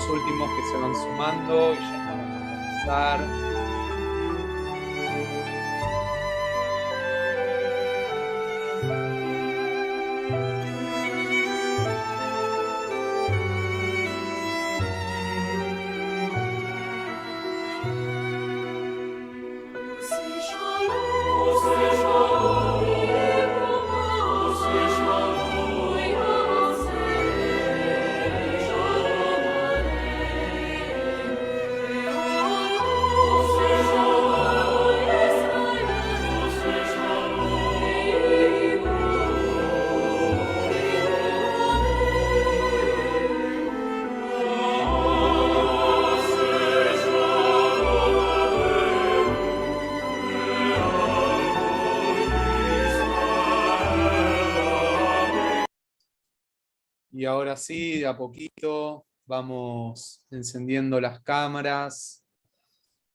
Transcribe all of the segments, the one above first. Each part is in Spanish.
los últimos que se van sumando y ya estamos por comenzar. Y ahora sí, de a poquito vamos encendiendo las cámaras.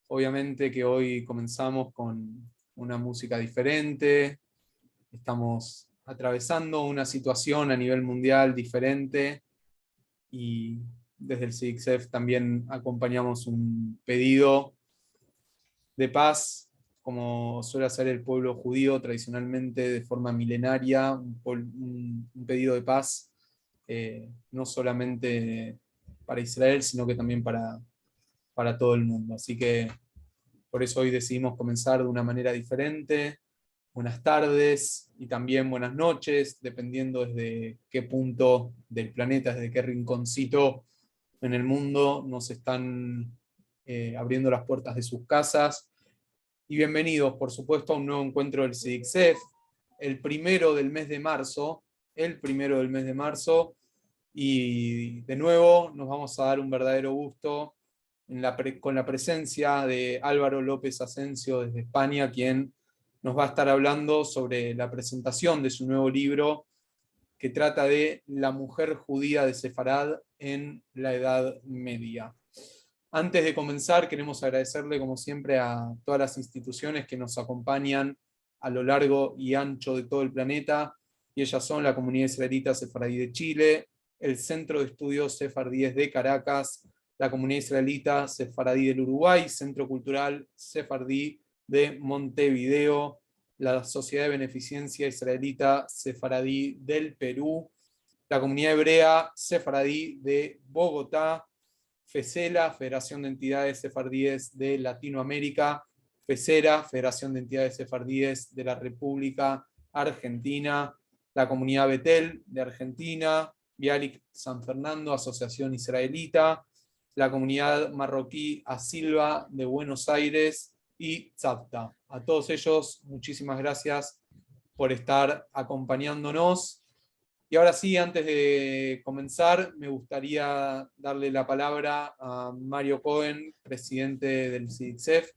Obviamente que hoy comenzamos con una música diferente. Estamos atravesando una situación a nivel mundial diferente y desde el CIDICSEF también acompañamos un pedido de paz, como suele hacer el pueblo judío tradicionalmente de forma milenaria, un pedido de paz. No solamente para Israel, sino que también para todo el mundo. Así que por eso hoy decidimos comenzar de una manera diferente. Buenas tardes y también buenas noches, dependiendo desde qué punto del planeta, desde qué rinconcito en el mundo nos están abriendo las puertas de sus casas. Y bienvenidos, por supuesto, a un nuevo encuentro del CIDICSEF, el primero del mes de marzo, y de nuevo nos vamos a dar un verdadero gusto con la presencia de Álvaro López Asensio desde España, quien nos va a estar hablando sobre la presentación de su nuevo libro que trata de la mujer judía de Sefarad en la Edad Media. Antes de comenzar, queremos agradecerle, como siempre, a todas las instituciones que nos acompañan a lo largo y ancho de todo el planeta, y ellas son la Comunidad Israelita Sefaradí de Chile, el Centro de Estudios Sefardíes de Caracas, la Comunidad Israelita Sefaradí del Uruguay, Centro Cultural Sefardí de Montevideo, la Sociedad de Beneficencia Israelita Sefaradí del Perú, la Comunidad Hebrea Sefaradí de Bogotá, FESELA, Federación de Entidades Sefardíes de Latinoamérica, FESERA, Federación de Entidades Sefardíes de la República Argentina, la Comunidad Betel de Argentina, Bialik San Fernando, Asociación Israelita, la Comunidad Marroquí Asilva de Buenos Aires y Tzavta. A todos ellos, muchísimas gracias por estar acompañándonos. Y ahora sí, antes de comenzar, me gustaría darle la palabra a Mario Cohen, presidente del CIDICSEF,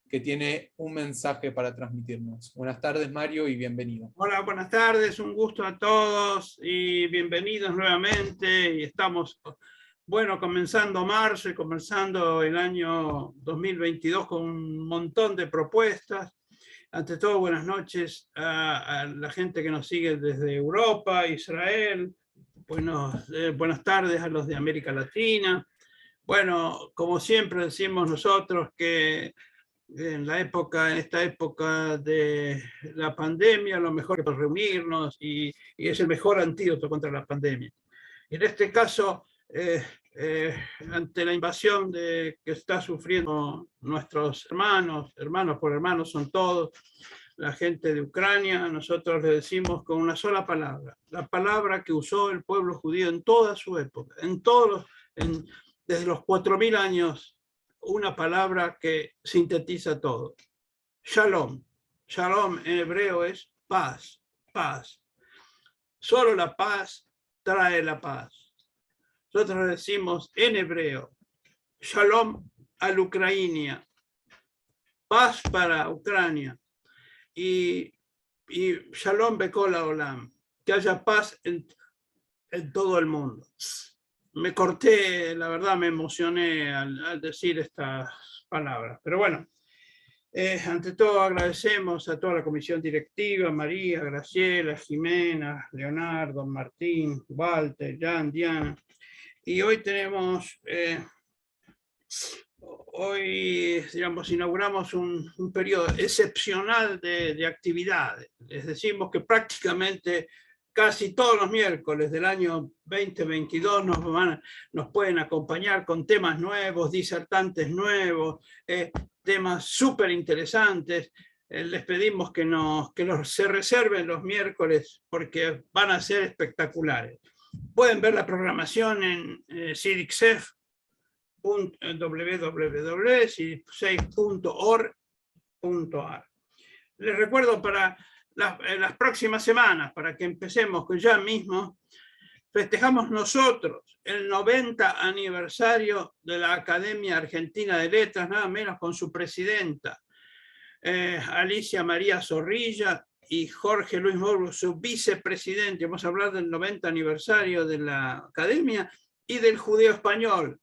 que tiene un mensaje para transmitirnos. Buenas tardes, Mario, y bienvenido. Hola, buenas tardes, un gusto a todos y bienvenidos nuevamente. Y estamos, bueno, comenzando marzo y comenzando el año 2022 con un montón de propuestas. Ante todo, buenas noches a la gente que nos sigue desde Europa, Israel. Buenas tardes a los de América Latina. Bueno, como siempre decimos nosotros que en esta época de la pandemia, lo mejor es reunirnos y es el mejor antídoto contra la pandemia. En este caso, ante la invasión que está sufriendo nuestros hermanos por hermanos son todos, la gente de Ucrania, nosotros le decimos con una sola palabra, la palabra que usó el pueblo judío en toda su época, desde los 4000 años, una palabra que sintetiza todo. Shalom. Shalom en hebreo es paz, paz. Solo la paz trae la paz. Nosotros decimos en hebreo, Shalom al Ucrania, paz para Ucrania, y Shalom Bekol Olam, que haya paz en todo el mundo. Me corté, la verdad me emocioné al decir estas palabras, pero bueno, ante todo agradecemos a toda la comisión directiva, María, Graciela, Jimena, Leonardo, Martín, Walter, Jan, Diana, Y hoy tenemos, digamos, inauguramos un periodo excepcional de actividades. Les decimos que prácticamente casi todos los miércoles del año 2022 nos pueden acompañar con temas nuevos, disertantes nuevos, temas súper interesantes. Les pedimos que se reserven los miércoles porque van a ser espectaculares. Pueden ver la programación en www.cdicef.org.ar. Les recuerdo para las próximas semanas, para que empecemos, que ya mismo festejamos nosotros el 90 aniversario de la Academia Argentina de Letras, nada menos con su presidenta, Alicia María Zorrilla, y Jorge Luis Morgo, su vicepresidente. Vamos a hablar del 90 aniversario de la Academia y del Judeo Español,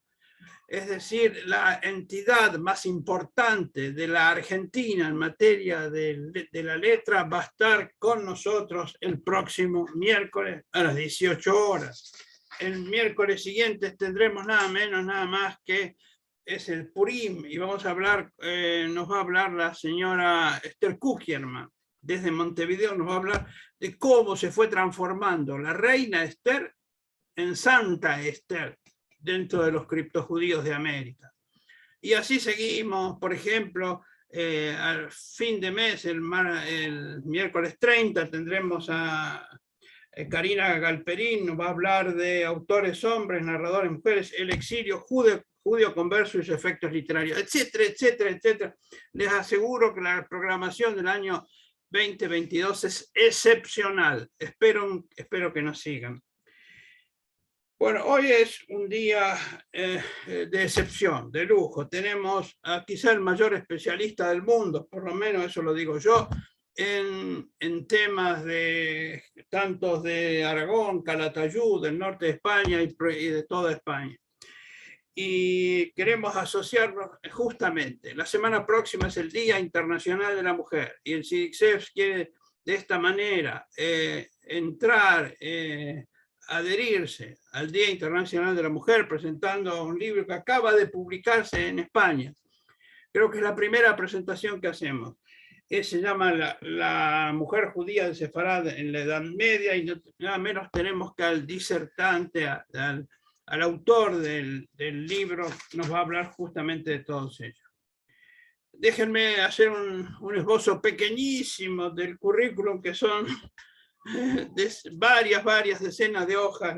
es decir, la entidad más importante de la Argentina en materia de la letra, va a estar con nosotros el próximo miércoles a las 18 horas. El miércoles siguiente tendremos nada menos, nada más que es el Purim, y vamos a hablar, nos va a hablar la señora Esther Kuckerman, desde Montevideo. Nos va a hablar de cómo se fue transformando la reina Esther en Santa Esther dentro de los criptojudíos de América. Y así seguimos, por ejemplo, al fin de mes, el miércoles 30, tendremos a Karina Galperín, nos va a hablar de autores hombres, narradores mujeres, el exilio judío converso y sus efectos literarios, etcétera, etcétera, etcétera. Les aseguro que la programación del año 2022 es excepcional. Espero que nos sigan. Bueno, hoy es un día de excepción, de lujo. Tenemos a quizá el mayor especialista del mundo, por lo menos eso lo digo yo, en temas tantos de Aragón, Calatayud, del norte de España y de toda España. Y queremos asociarnos justamente. La semana próxima es el Día Internacional de la Mujer y el CIDICSEF quiere de esta manera adherirse al Día Internacional de la Mujer presentando un libro que acaba de publicarse en España. Creo que es la primera presentación que hacemos. Se llama la mujer judía de Sefarad en la Edad Media, y nada menos tenemos que al disertante, al autor del libro, nos va a hablar justamente de todos ellos. Déjenme hacer un esbozo pequeñísimo del currículum, que son varias decenas de hojas.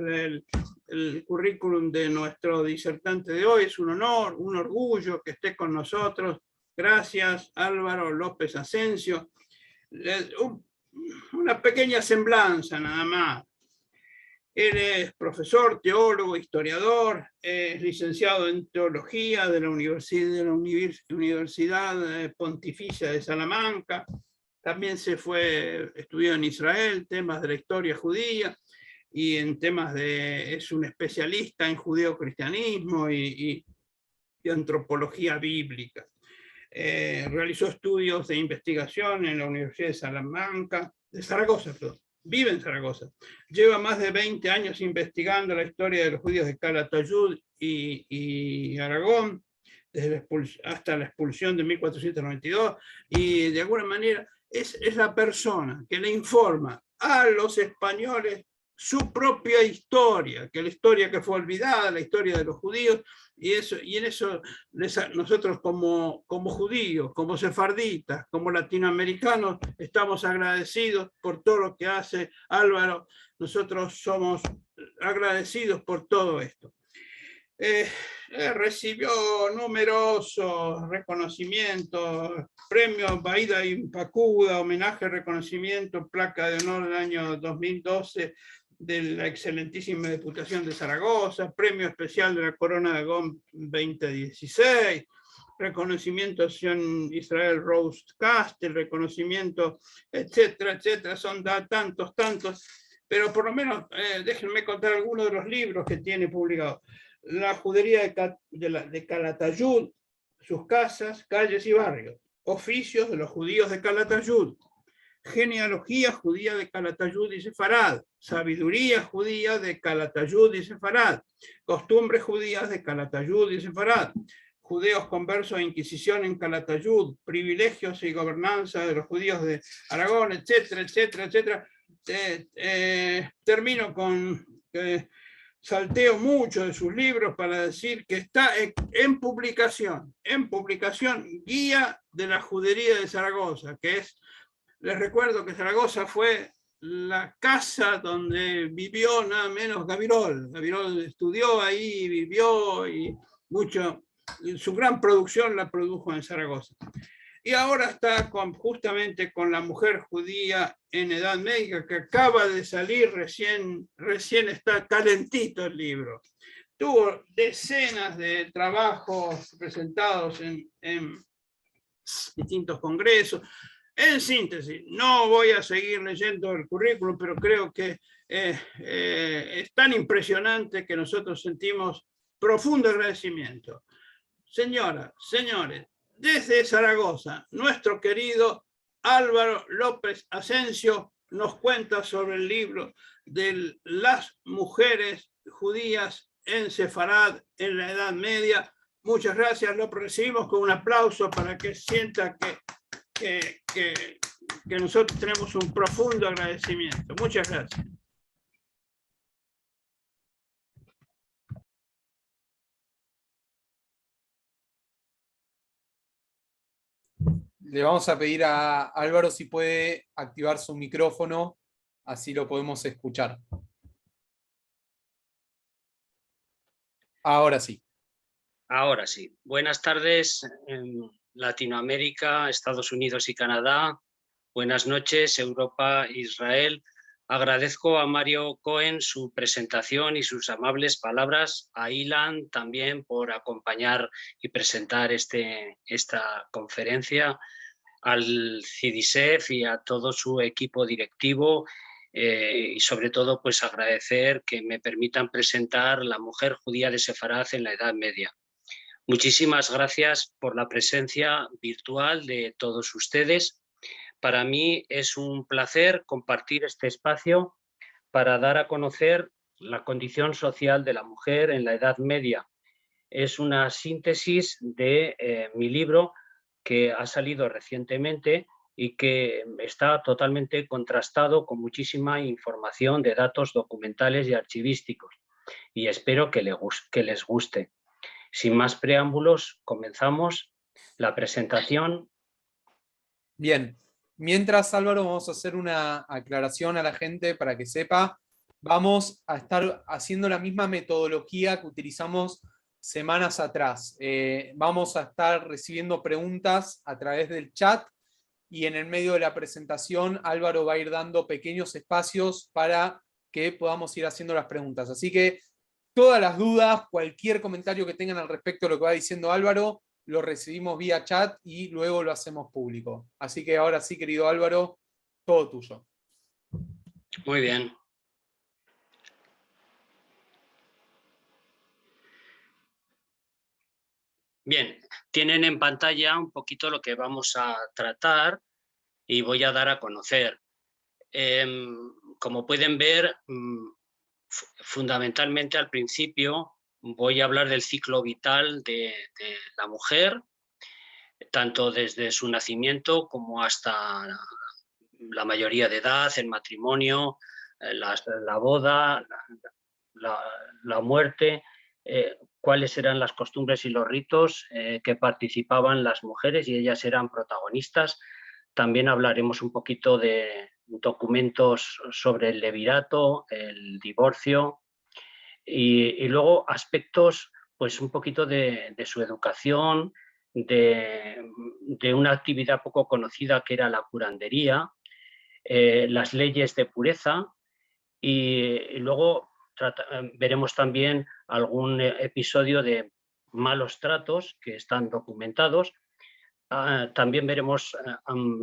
El currículum de nuestro disertante de hoy es un honor, un orgullo que esté con nosotros. Gracias, Álvaro López Asensio. Una pequeña semblanza nada más. Él es profesor, teólogo, historiador, es licenciado en teología de la Universidad Pontificia de Salamanca. También estudió en Israel temas de la historia judía, y en temas es un especialista en judeocristianismo y antropología bíblica. Realizó estudios de investigación en la Universidad de Zaragoza, perdón. Vive en Zaragoza. Lleva más de 20 años investigando la historia de los judíos de Calatayud y Aragón, hasta la expulsión de 1492, y de alguna manera es la persona que le informa a los españoles su propia historia, que la historia que fue olvidada, la historia de los judíos, y en eso nosotros como judíos, como sefarditas, como latinoamericanos, estamos agradecidos por todo lo que hace Álvaro. Nosotros somos agradecidos por todo esto. Recibió numerosos reconocimientos, premios Baida Impacuda, homenaje, reconocimiento, placa de honor del año 2012 de la excelentísima Diputación de Zaragoza, premio especial de la Corona de Aragón 2016, reconocimiento en Israel Rose Castle, reconocimiento, etcétera, etcétera. Son tantos, pero por lo menos déjenme contar algunos de los libros que tiene publicados. La judería de Calatayud, sus casas, calles y barrios, oficios de los judíos de Calatayud, genealogía judía de Calatayud y Sefarad, sabiduría judía de Calatayud y Sefarad, costumbres judías de Calatayud y Sefarad, judíos conversos a Inquisición en Calatayud, privilegios y gobernanza de los judíos de Aragón, etcétera, etcétera, etcétera. Termino con... salteo mucho de sus libros para decir que está en publicación, Guía de la Judería de Zaragoza, que es, les recuerdo que Zaragoza fue la casa donde vivió nada menos Gabirol. Gabirol estudió ahí, vivió y mucho, su gran producción la produjo en Zaragoza. Y ahora está justamente con la mujer judía en Edad Media, que acaba de salir, recién está calentito el libro. Tuvo decenas de trabajos presentados en distintos congresos. En síntesis, no voy a seguir leyendo el currículum, pero creo que es tan impresionante que nosotros sentimos profundo agradecimiento. Señoras, señores, desde Zaragoza, nuestro querido Álvaro López Asensio nos cuenta sobre el libro de las mujeres judías en Sefarad en la Edad Media. Muchas gracias, lo recibimos con un aplauso para que sienta que nosotros tenemos un profundo agradecimiento. Muchas gracias. Le vamos a pedir a Álvaro si puede activar su micrófono, así lo podemos escuchar. Ahora sí. Ahora sí. Buenas tardes en Latinoamérica, Estados Unidos y Canadá. Buenas noches, Europa, Israel. Agradezco a Mario Cohen su presentación y sus amables palabras, a Ilan también por acompañar y presentar esta conferencia, al CIDISEF y a todo su equipo directivo y sobre todo pues agradecer que me permitan presentar la mujer judía de Sefarad en la Edad Media. Muchísimas gracias por la presencia virtual de todos ustedes. Para mí es un placer compartir este espacio para dar a conocer la condición social de la mujer en la Edad Media. Es una síntesis de mi libro que ha salido recientemente y que está totalmente contrastado con muchísima información de datos documentales y archivísticos. Y espero que les guste. Sin más preámbulos, comenzamos la presentación. Bien. Mientras, Álvaro, vamos a hacer una aclaración a la gente para que sepa. Vamos a estar haciendo la misma metodología que utilizamos semanas atrás. Vamos a estar recibiendo preguntas a través del chat y en el medio de la presentación Álvaro va a ir dando pequeños espacios para que podamos ir haciendo las preguntas. Así que todas las dudas, cualquier comentario que tengan al respecto de lo que va diciendo Álvaro, lo recibimos vía chat y luego lo hacemos público. Así que ahora sí, querido Álvaro, todo tuyo. Muy bien. Bien, tienen en pantalla un poquito lo que vamos a tratar y voy a dar a conocer. Como pueden ver, fundamentalmente al principio voy a hablar del ciclo vital de la mujer, tanto desde su nacimiento como hasta la mayoría de edad, el matrimonio, la boda, la muerte, cuáles eran las costumbres y los ritos que participaban las mujeres y ellas eran protagonistas. También hablaremos un poquito de documentos sobre el levirato, el divorcio y luego aspectos pues un poquito de su educación, de una actividad poco conocida que era la curandería, las leyes de pureza y luego veremos también algún episodio de malos tratos que están documentados. También veremos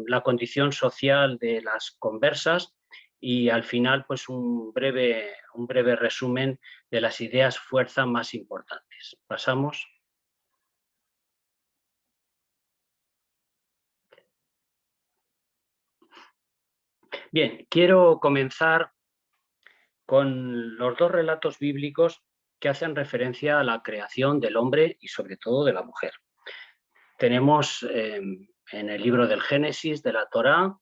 la condición social de las conversas y al final pues un breve resumen de las ideas fuerza más importantes. Pasamos. Bien, quiero comenzar con los dos relatos bíblicos que hacen referencia a la creación del hombre y sobre todo de la mujer. Tenemos en el libro del Génesis, de la Torá,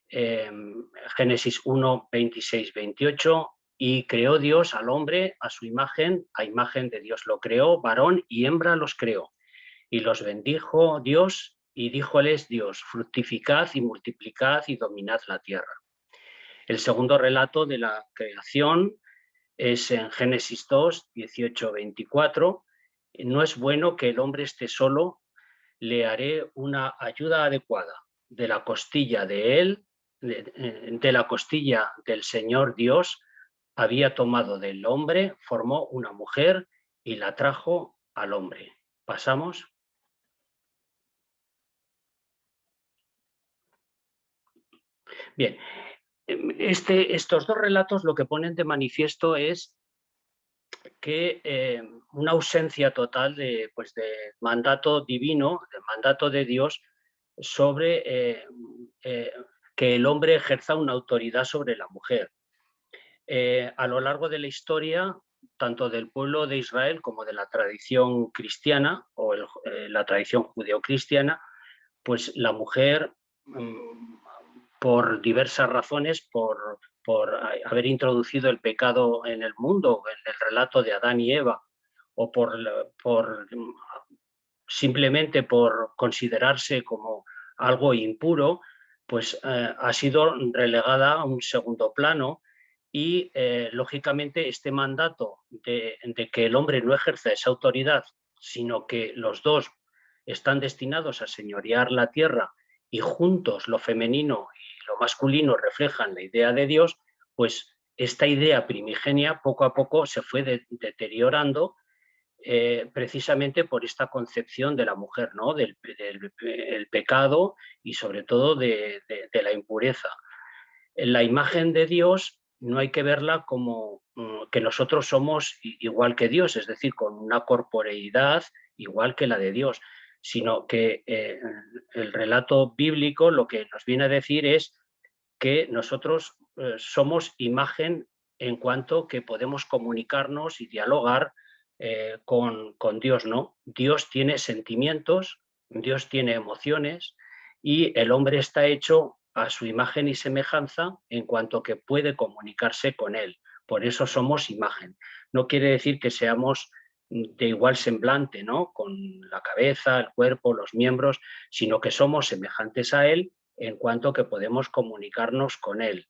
Génesis 1, 26, 28, y creó Dios al hombre a su imagen, a imagen de Dios lo creó, varón y hembra los creó. Y los bendijo Dios y díjoles Dios, fructificad y multiplicad y dominad la tierra. El segundo relato de la creación es en Génesis 2, 18, 24. No es bueno que el hombre esté solo, le haré una ayuda adecuada. De la costilla de él, de la costilla del Señor Dios, había tomado del hombre, formó una mujer y la trajo al hombre. ¿Pasamos? Bien, estos dos relatos lo que ponen de manifiesto es que una ausencia total de mandato divino, de mandato de Dios sobre que el hombre ejerza una autoridad sobre la mujer. A lo largo de la historia, tanto del pueblo de Israel como de la tradición cristiana o la tradición judeocristiana, pues la mujer, por diversas razones, por haber introducido el pecado en el mundo, en el relato de Adán y Eva, o simplemente por considerarse como algo impuro, pues ha sido relegada a un segundo plano y, lógicamente, este mandato de que el hombre no ejerza esa autoridad, sino que los dos están destinados a señorear la tierra y juntos lo femenino y lo masculino reflejan la idea de Dios, pues esta idea primigenia poco a poco se fue deteriorando, precisamente por esta concepción de la mujer, ¿no? del el pecado y sobre todo de la impureza. La imagen de Dios no hay que verla como que nosotros somos igual que Dios, es decir, con una corporeidad igual que la de Dios, sino que el relato bíblico lo que nos viene a decir es que nosotros somos imagen en cuanto que podemos comunicarnos y dialogar con Dios, ¿no? Dios tiene sentimientos, Dios tiene emociones y el hombre está hecho a su imagen y semejanza en cuanto que puede comunicarse con él. Por eso somos imagen. No quiere decir que seamos de igual semblante, ¿no? Con la cabeza, el cuerpo, los miembros, sino que somos semejantes a él en cuanto que podemos comunicarnos con él.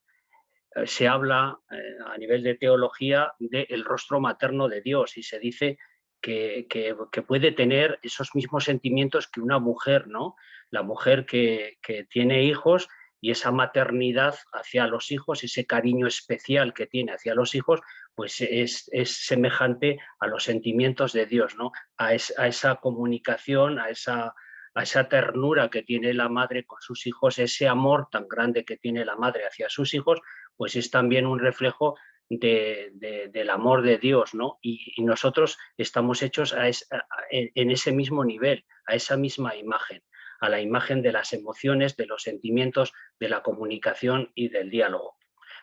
Se habla a nivel de teología del rostro materno de Dios y se dice que puede tener esos mismos sentimientos que una mujer, ¿no? La mujer que tiene hijos y esa maternidad hacia los hijos, ese cariño especial que tiene hacia los hijos, pues es semejante a los sentimientos de Dios, ¿no? A esa comunicación, a esa ternura que tiene la madre con sus hijos, ese amor tan grande que tiene la madre hacia sus hijos, pues es también un reflejo del amor de Dios, ¿no? Y nosotros estamos hechos en ese mismo nivel, a esa misma imagen, a la imagen de las emociones, de los sentimientos, de la comunicación y del diálogo.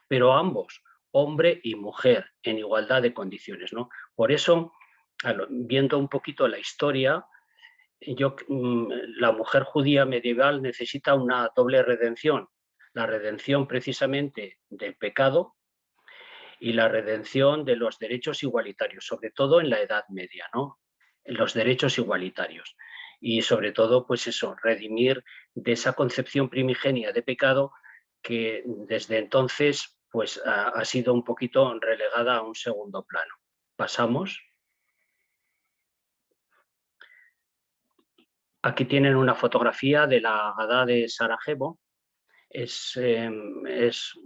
Pero ambos, hombre y mujer, en igualdad de condiciones, ¿no? Por eso, viendo un poquito la historia, la mujer judía medieval necesita una doble redención. La redención precisamente del pecado y la redención de los derechos igualitarios, sobre todo en la Edad Media, ¿no? Los derechos igualitarios. Y sobre todo, pues eso, redimir de esa concepción primigenia de pecado que desde entonces pues ha sido un poquito relegada a un segundo plano. Pasamos. Aquí tienen una fotografía de la Agadá de Sarajevo. Es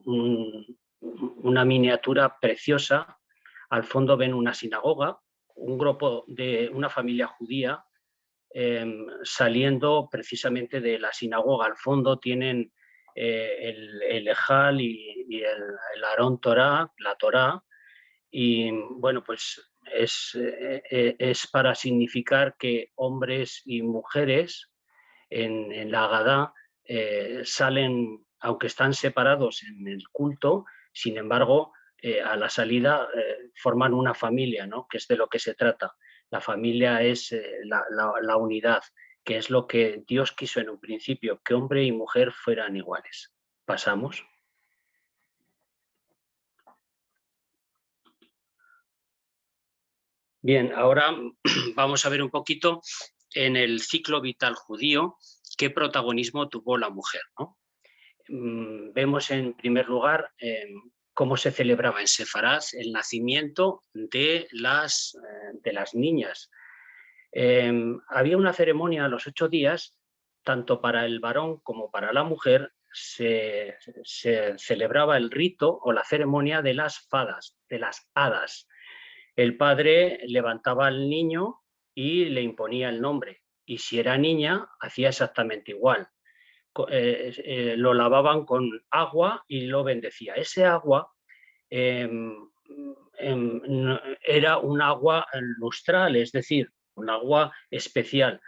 una miniatura preciosa. Al fondo ven una sinagoga, un grupo de una familia judía saliendo precisamente de la sinagoga. Al fondo tienen el Ejal y el Aarón Torá, la Torá, y bueno, pues es para significar que hombres y mujeres en la Agadá salen aunque están separados en el culto, sin embargo, a la salida forman una familia, ¿no? Que es de lo que se trata. La familia es la unidad, que es lo que Dios quiso en un principio, que hombre y mujer fueran iguales. Pasamos. Bien, ahora vamos a ver un poquito en el ciclo vital judío qué protagonismo tuvo la mujer, ¿no? Vemos en primer lugar cómo se celebraba en Sefarad el nacimiento de las niñas. Había una ceremonia a los 8 días, tanto para el varón como para la mujer, se celebraba el rito o la ceremonia de las fadas, de las hadas. El padre levantaba al niño y le imponía el nombre, y si era niña, hacía exactamente igual. Lo lavaban con agua y lo bendecía. Ese agua era un agua lustral, es decir, un agua especial.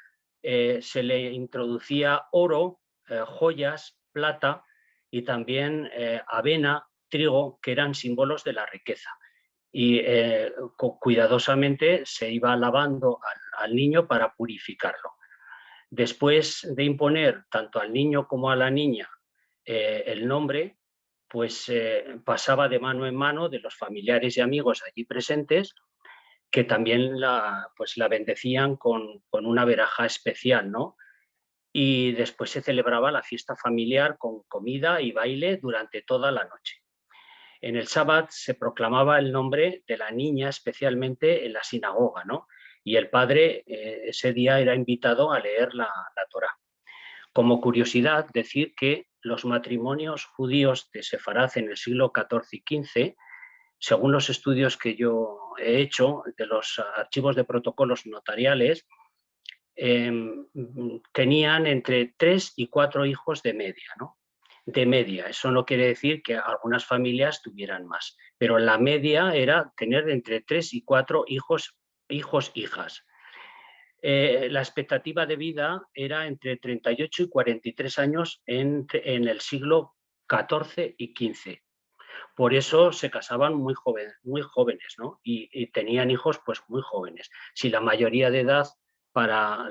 Se le introducía oro, joyas, plata y también avena, trigo, que eran símbolos de la riqueza. Y cuidadosamente se iba lavando al niño para purificarlo. Después de imponer tanto al niño como a la niña el nombre, pues pasaba de mano en mano de los familiares y amigos allí presentes, que también la bendecían con una veraja especial, ¿no? Y después se celebraba la fiesta familiar con comida y baile durante toda la noche. En el Shabbat se proclamaba el nombre de la niña, especialmente en la sinagoga, ¿no? Y el padre ese día era invitado a leer la Torá. Como curiosidad, decir que los matrimonios judíos de Sefarad en el siglo XIV y XV, según los estudios que yo he hecho de los archivos de protocolos notariales, tenían entre 3 y 4 hijos de media, ¿no? De media. Eso no quiere decir que algunas familias tuvieran más, pero la media era tener entre 3 y 4 hijos, hijas. La expectativa de vida era entre 38 y 43 años en el siglo XIV y XV. Por eso se casaban muy jóvenes, ¿no? Y tenían hijos pues muy jóvenes. Si la mayoría de edad para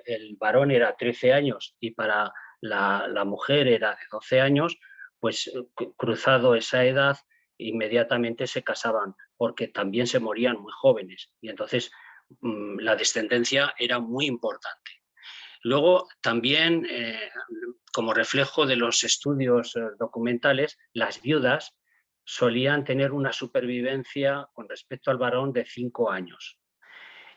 el varón era 13 años y para la mujer era de 12 años, pues cruzado esa edad, inmediatamente se casaban, porque también se morían muy jóvenes. Y entonces la descendencia era muy importante. Luego, también, como reflejo de los estudios documentales, las viudas solían tener una supervivencia con respecto al varón de 5 años.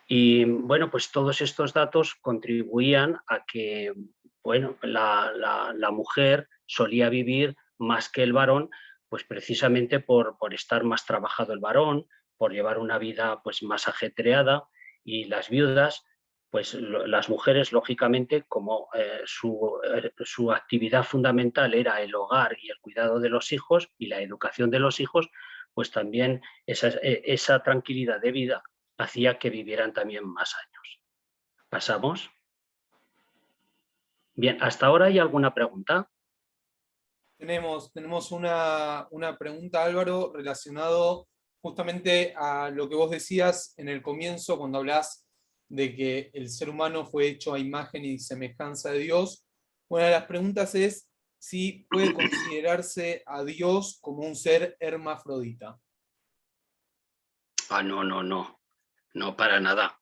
Y bueno, pues todos estos datos contribuían a que, bueno, la mujer solía vivir más que el varón, pues precisamente por estar más trabajado el varón, por llevar una vida pues más ajetreada, y las viudas, pues las mujeres, lógicamente, como su actividad fundamental era el hogar y el cuidado de los hijos y la educación de los hijos, pues también esa tranquilidad de vida hacía que vivieran también más años. ¿Pasamos? Bien, ¿hasta ahora hay alguna pregunta? Tenemos una pregunta, Álvaro, relacionado justamente a lo que vos decías en el comienzo, cuando hablás de que el ser humano fue hecho a imagen y semejanza de Dios. Una de las preguntas es si puede considerarse a Dios como un ser hermafrodita. No, para nada.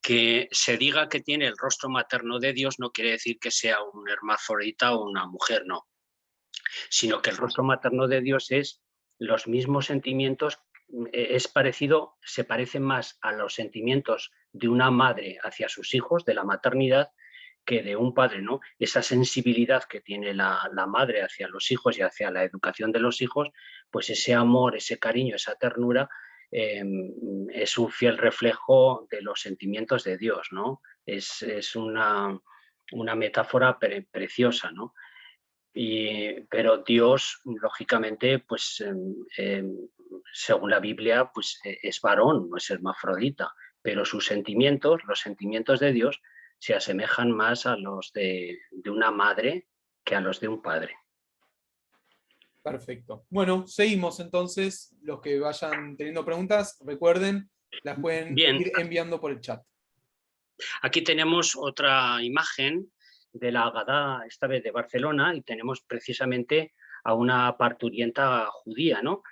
Que se diga que tiene el rostro materno de Dios no quiere decir que sea un hermafrodita o una mujer, no. Sino que el rostro materno de Dios es los mismos sentimientos, se parece más a los sentimientos de una madre hacia sus hijos, de la maternidad, que de un padre, ¿no? Esa sensibilidad que tiene la madre hacia los hijos y hacia la educación de los hijos, pues ese amor, ese cariño, esa ternura, es un fiel reflejo de los sentimientos de Dios, ¿no? Es una metáfora preciosa, ¿no? Pero Dios, lógicamente, pues según la Biblia, pues es varón, no es hermafrodita, pero sus sentimientos, los sentimientos de Dios, se asemejan más a los de una madre que a los de un padre. Perfecto. Bueno, seguimos entonces. Los que vayan teniendo preguntas, recuerden, las pueden Bien, ir enviando por el chat. aquí tenemos otra imagen de la Agadá, esta vez de Barcelona, y tenemos precisamente a una parturienta judía, ¿no?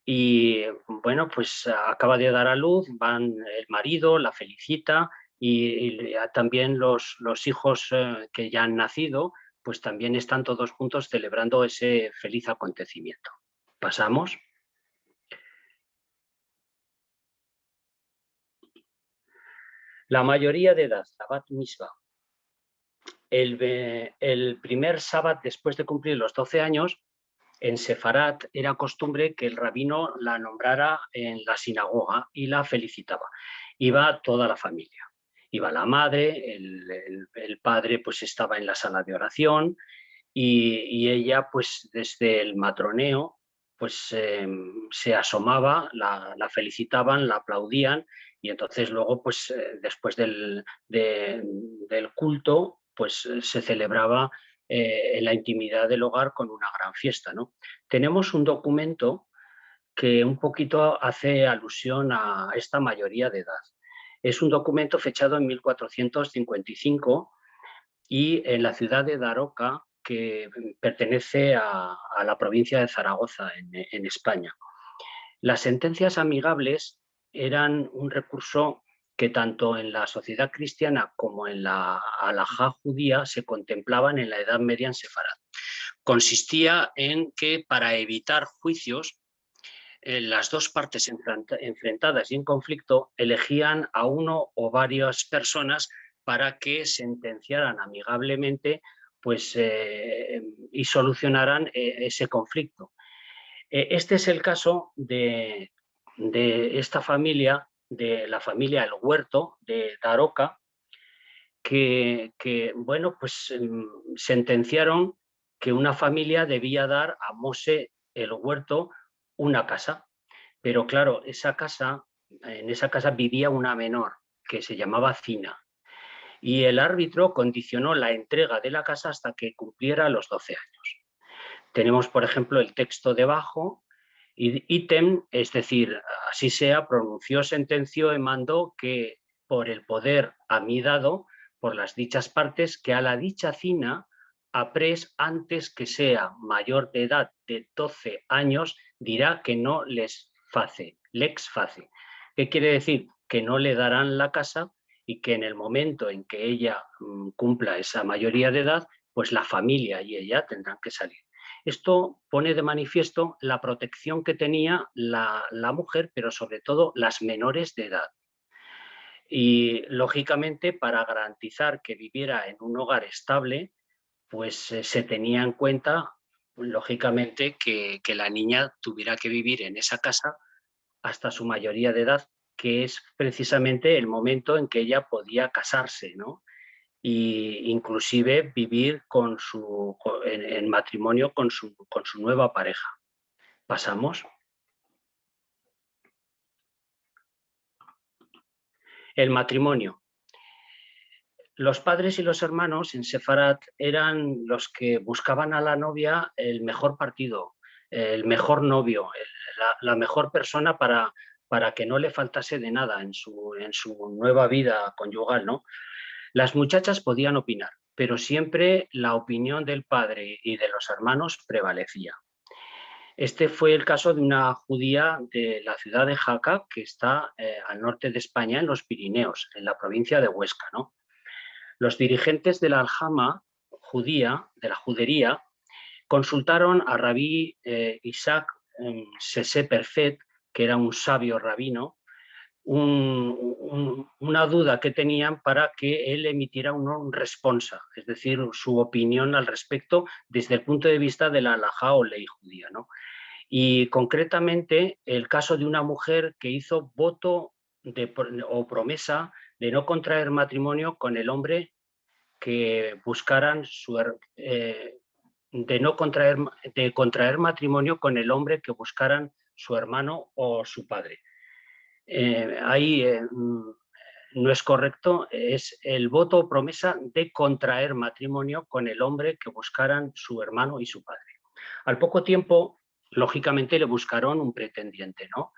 Y bueno, pues acaba de dar a luz, van el marido, la felicita y también los hijos que ya han nacido, pues también están todos juntos celebrando ese feliz acontecimiento. Pasamos. La mayoría de edad, la Bat Mitzvah. El primer sábado después de cumplir los 12 años, en Sefarat era costumbre que el rabino la nombrara en la sinagoga y la felicitaba. Iba toda la familia. Iba la madre, el padre pues estaba en la sala de oración y ella pues desde el matroneo pues se asomaba, la felicitaban, la aplaudían y entonces luego pues después del culto pues se celebraba en la intimidad del hogar con una gran fiesta, ¿no? Tenemos un documento que un poquito hace alusión a esta mayoría de edad. Es un documento fechado en 1455 y en la ciudad de Daroca, que pertenece a la provincia de Zaragoza, en España. Las sentencias amigables eran un recurso que tanto en la sociedad cristiana como en la halajá judía se contemplaban en la Edad Media en Sefarad. Consistía en que para evitar juicios, las dos partes enfrentadas y en conflicto elegían a uno o varias personas para que sentenciaran amigablemente pues, y solucionaran ese conflicto. Este es el caso de esta familia, de la familia El Huerto de Daroca, que bueno, pues sentenciaron que una familia debía dar a Mose El Huerto una casa. Pero claro, en esa casa vivía una menor que se llamaba Cina. Y el árbitro condicionó la entrega de la casa hasta que cumpliera los 12 años. Tenemos, por ejemplo, el texto debajo, ítem, es decir, así sea, pronunció, sentenció y mandó que por el poder a mí dado, por las dichas partes, que a la dicha Cina, apres antes que sea mayor de edad de 12 años, dirá que no les face, lex face. ¿Qué quiere decir? Que no le darán la casa y que en el momento en que ella cumpla esa mayoría de edad, pues la familia y ella tendrán que salir. Esto pone de manifiesto la protección que tenía la mujer, pero sobre todo las menores de edad. Y lógicamente, para garantizar que viviera en un hogar estable, pues se tenía en cuenta, lógicamente, que la niña tuviera que vivir en esa casa hasta su mayoría de edad, que es precisamente el momento en que ella podía casarse, ¿no? Y inclusive vivir en matrimonio con su nueva pareja. Pasamos. El matrimonio. Los padres y los hermanos en Sefarat eran los que buscaban a la novia el mejor partido, el mejor novio, la mejor persona para que no le faltase de nada en su nueva vida conyugal, ¿no? Las muchachas podían opinar, pero siempre la opinión del padre y de los hermanos prevalecía. Este fue el caso de una judía de la ciudad de Jaca, que está al norte de España, en los Pirineos, en la provincia de Huesca, ¿no? Los dirigentes de la aljama judía, de la judería, consultaron a rabí Isaac Sesé Perfet, que era un sabio rabino, una duda que tenían para que él emitiera un responsa, es decir, su opinión al respecto desde el punto de vista de la halajá o ley judía, ¿no? Y concretamente el caso de una mujer que hizo voto o promesa de no contraer matrimonio con el hombre que buscaran de contraer matrimonio con el hombre que buscaran su hermano o su padre. Ahí no es correcto, es el voto o promesa de contraer matrimonio con el hombre que buscaran su hermano y su padre. Al poco tiempo, lógicamente, le buscaron un pretendiente, ¿no?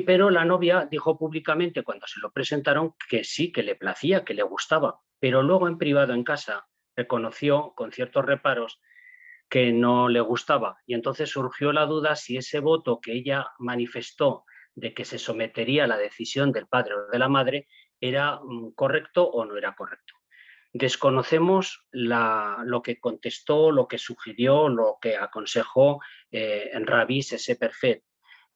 Pero la novia dijo públicamente cuando se lo presentaron que sí, que le placía, que le gustaba, pero luego en privado en casa reconoció con ciertos reparos que no le gustaba, y entonces surgió la duda si ese voto que ella manifestó de que se sometería a la decisión del padre o de la madre era correcto o no era correcto. Desconocemos lo que contestó, lo que sugirió, lo que aconsejó en Rabbi Sese Perfet,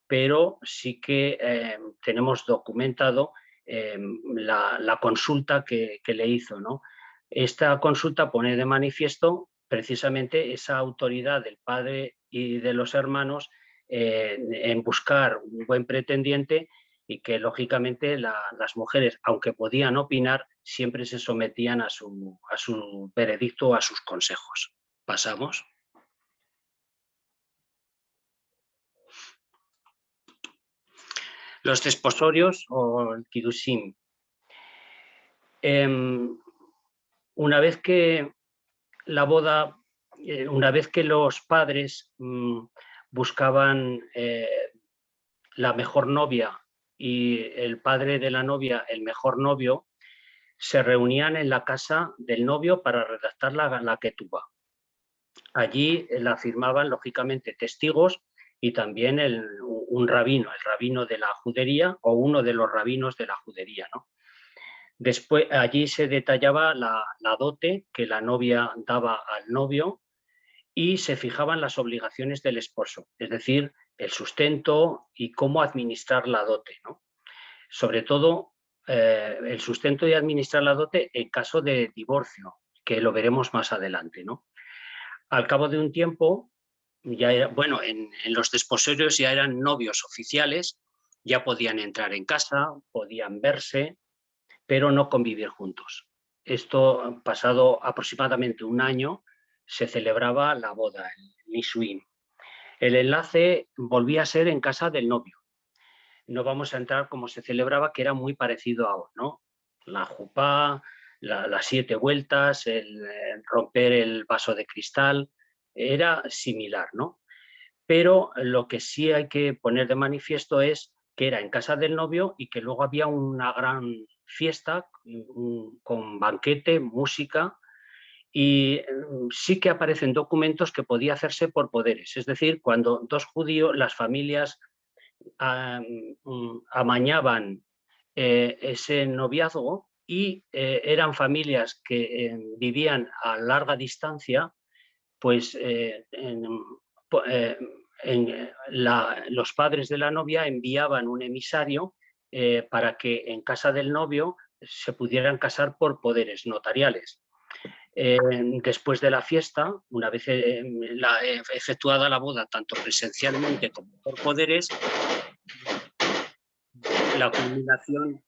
pero sí que tenemos documentado la consulta que le hizo, ¿no? Esta consulta pone de manifiesto precisamente esa autoridad del padre y de los hermanos en buscar un buen pretendiente, y que lógicamente las mujeres, aunque podían opinar, siempre se sometían a su veredicto o a sus consejos. ¿Pasamos? Los desposorios o el kiddushim. Una vez que la boda, una vez que los padres buscaban la mejor novia y el padre de la novia el mejor novio, se reunían en la casa del novio para redactar la ketubá. Allí la firmaban lógicamente testigos y también un rabino, el rabino de la judería o uno de los rabinos de la judería, ¿no? Después, allí se detallaba la dote que la novia daba al novio y se fijaban las obligaciones del esposo, es decir, el sustento y cómo administrar la dote, ¿no? Sobre todo el sustento y administrar la dote en caso de divorcio, que lo veremos más adelante, ¿no? Al cabo de un tiempo, ya era, bueno, en los desposorios ya eran novios oficiales, ya podían entrar en casa, podían verse, pero no convivir juntos. Esto, pasado aproximadamente un año, se celebraba la boda, el nisuim. El enlace volvía a ser en casa del novio. No vamos a entrar como se celebraba, que era muy parecido ahora, ¿no? La jupá, las 7 vueltas, el romper el vaso de cristal, era similar, ¿no? Pero lo que sí hay que poner de manifiesto es que era en casa del novio y que luego había una gran fiesta con banquete, música, y sí que aparecen documentos que podía hacerse por poderes, es decir, cuando dos judíos, las familias amañaban ese noviazgo y eran familias que vivían a larga distancia, pues los padres de la novia enviaban un emisario para que en casa del novio se pudieran casar por poderes notariales. Después de la fiesta, una vez efectuada la boda, tanto presencialmente como por poderes, la culminación...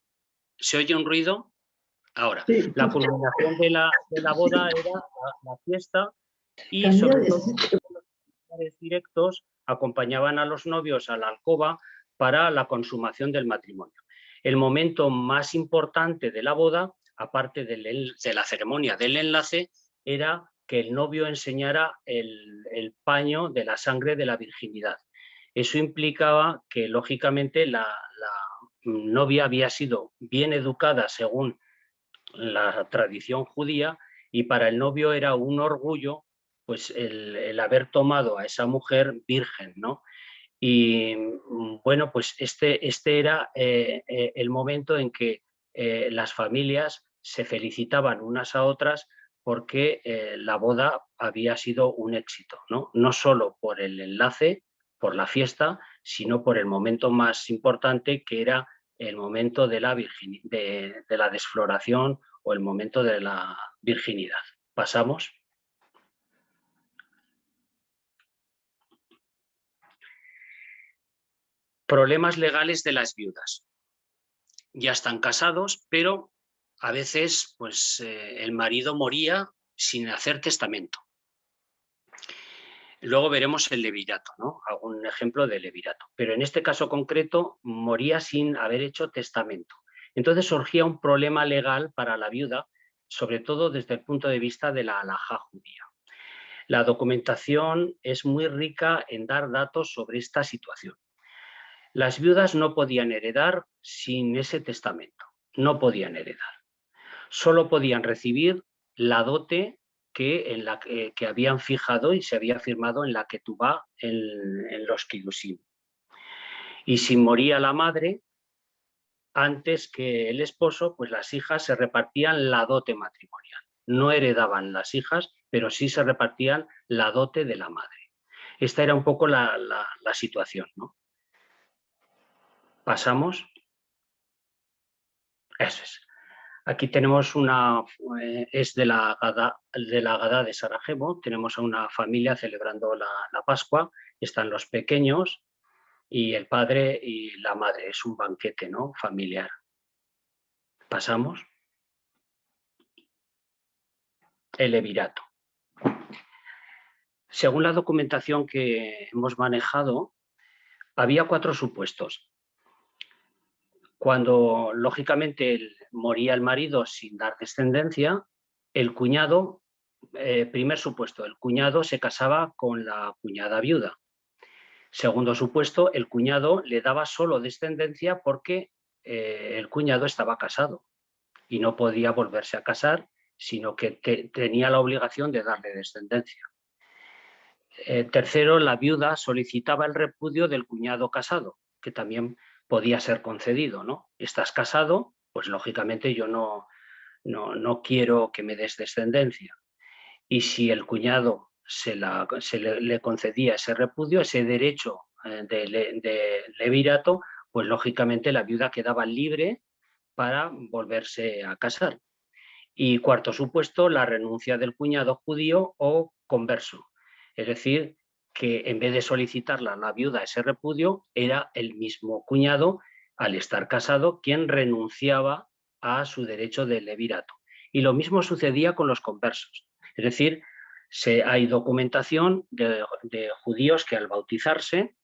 ¿Se oye un ruido? Ahora, sí. La culminación de la boda era la fiesta, y sobre todo los directos acompañaban a los novios a la alcoba para la consumación del matrimonio. El momento más importante de la boda, aparte de la ceremonia del enlace, era que el novio enseñara el paño de la sangre de la virginidad. Eso implicaba que, lógicamente, la novia había sido bien educada según la tradición judía, y para el novio era un orgullo pues el haber tomado a esa mujer virgen, ¿no? Y bueno, pues este era el momento en que las familias se felicitaban unas a otras porque la boda había sido un éxito, ¿no? No solo por el enlace, por la fiesta, sino por el momento más importante, que era el momento de la desfloración o el momento de la virginidad. ¿Pasamos? Problemas legales de las viudas. Ya están casados, pero a veces pues, el marido moría sin hacer testamento. Luego veremos el levirato, ¿no? Algún ejemplo de levirato. Pero en este caso concreto moría sin haber hecho testamento. Entonces surgía un problema legal para la viuda, sobre todo desde el punto de vista de la halajá judía. La documentación es muy rica en dar datos sobre esta situación. Las viudas no podían heredar sin ese testamento, no podían heredar. Solo podían recibir la dote que habían fijado y se había firmado en la ketubá en los Kiddushin. Y si moría la madre, antes que el esposo, pues las hijas se repartían la dote matrimonial. No heredaban las hijas, pero sí se repartían la dote de la madre. Esta era un poco la situación, ¿no? Pasamos. Eso es. Aquí tenemos es de la Agadá de Sarajevo. Tenemos a una familia celebrando la Pascua. Están los pequeños y el padre y la madre. Es un banquete, ¿no?, familiar. Pasamos. El levirato. Según la documentación que hemos manejado, había 4 supuestos. Cuando, lógicamente, moría el marido sin dar descendencia, el cuñado, primer supuesto, el cuñado se casaba con la cuñada viuda. Segundo supuesto, el cuñado le daba solo descendencia porque el cuñado estaba casado y no podía volverse a casar, sino que tenía la obligación de darle descendencia. Tercero, la viuda solicitaba el repudio del cuñado casado, que también podía ser concedido, ¿no? Estás casado, pues lógicamente yo no quiero que me des descendencia. Y si el cuñado le concedía ese repudio, ese derecho de levirato, pues lógicamente la viuda quedaba libre para volverse a casar. Y cuarto supuesto, la renuncia del cuñado judío o converso. Es decir, que en vez de solicitarla la viuda ese repudio, era el mismo cuñado, al estar casado, quien renunciaba a su derecho de levirato. Y lo mismo sucedía con los conversos. Es decir, hay documentación de judíos que al bautizarse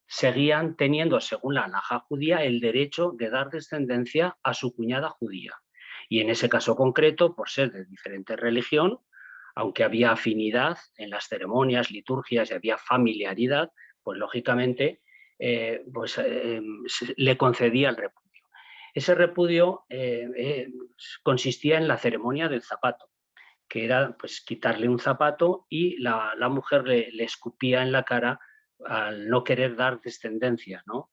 seguían teniendo, según la halajá judía, el derecho de dar descendencia a su cuñada judía. Y en ese caso concreto, por ser de diferente religión, aunque había afinidad en las ceremonias, liturgias y había familiaridad, pues lógicamente le concedía el repudio. Ese repudio consistía en la ceremonia del zapato, que era pues quitarle un zapato y la mujer le escupía en la cara al no querer dar descendencia, ¿no?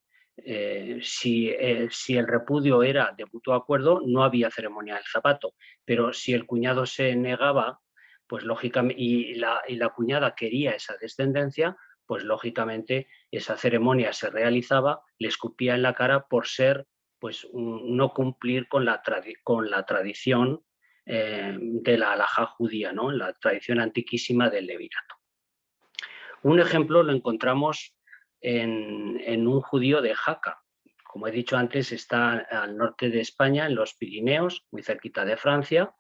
Si el repudio era de mutuo acuerdo, no había ceremonia del zapato, pero si el cuñado se negaba, pues lógicamente, y la cuñada quería esa descendencia, pues lógicamente esa ceremonia se realizaba, le escupía en la cara por ser, pues no cumplir con la tradición de la halajá judía, ¿no?, la tradición antiquísima del levirato. Un ejemplo lo encontramos en un judío de Jaca. Como he dicho antes, está al norte de España, en los Pirineos, muy cerquita de Francia.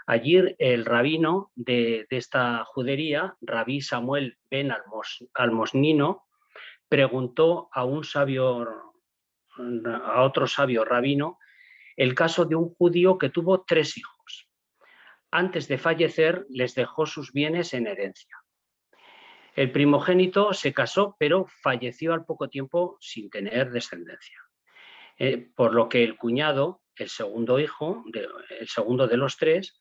Allí el rabino de esta judería, Rabí Samuel ben Almosnino, preguntó a otro sabio rabino el caso de un judío que tuvo 3 hijos. Antes de fallecer les dejó sus bienes en herencia. El primogénito se casó, pero falleció al poco tiempo sin tener descendencia. Por lo que el cuñado, el segundo hijo, el segundo de los 3,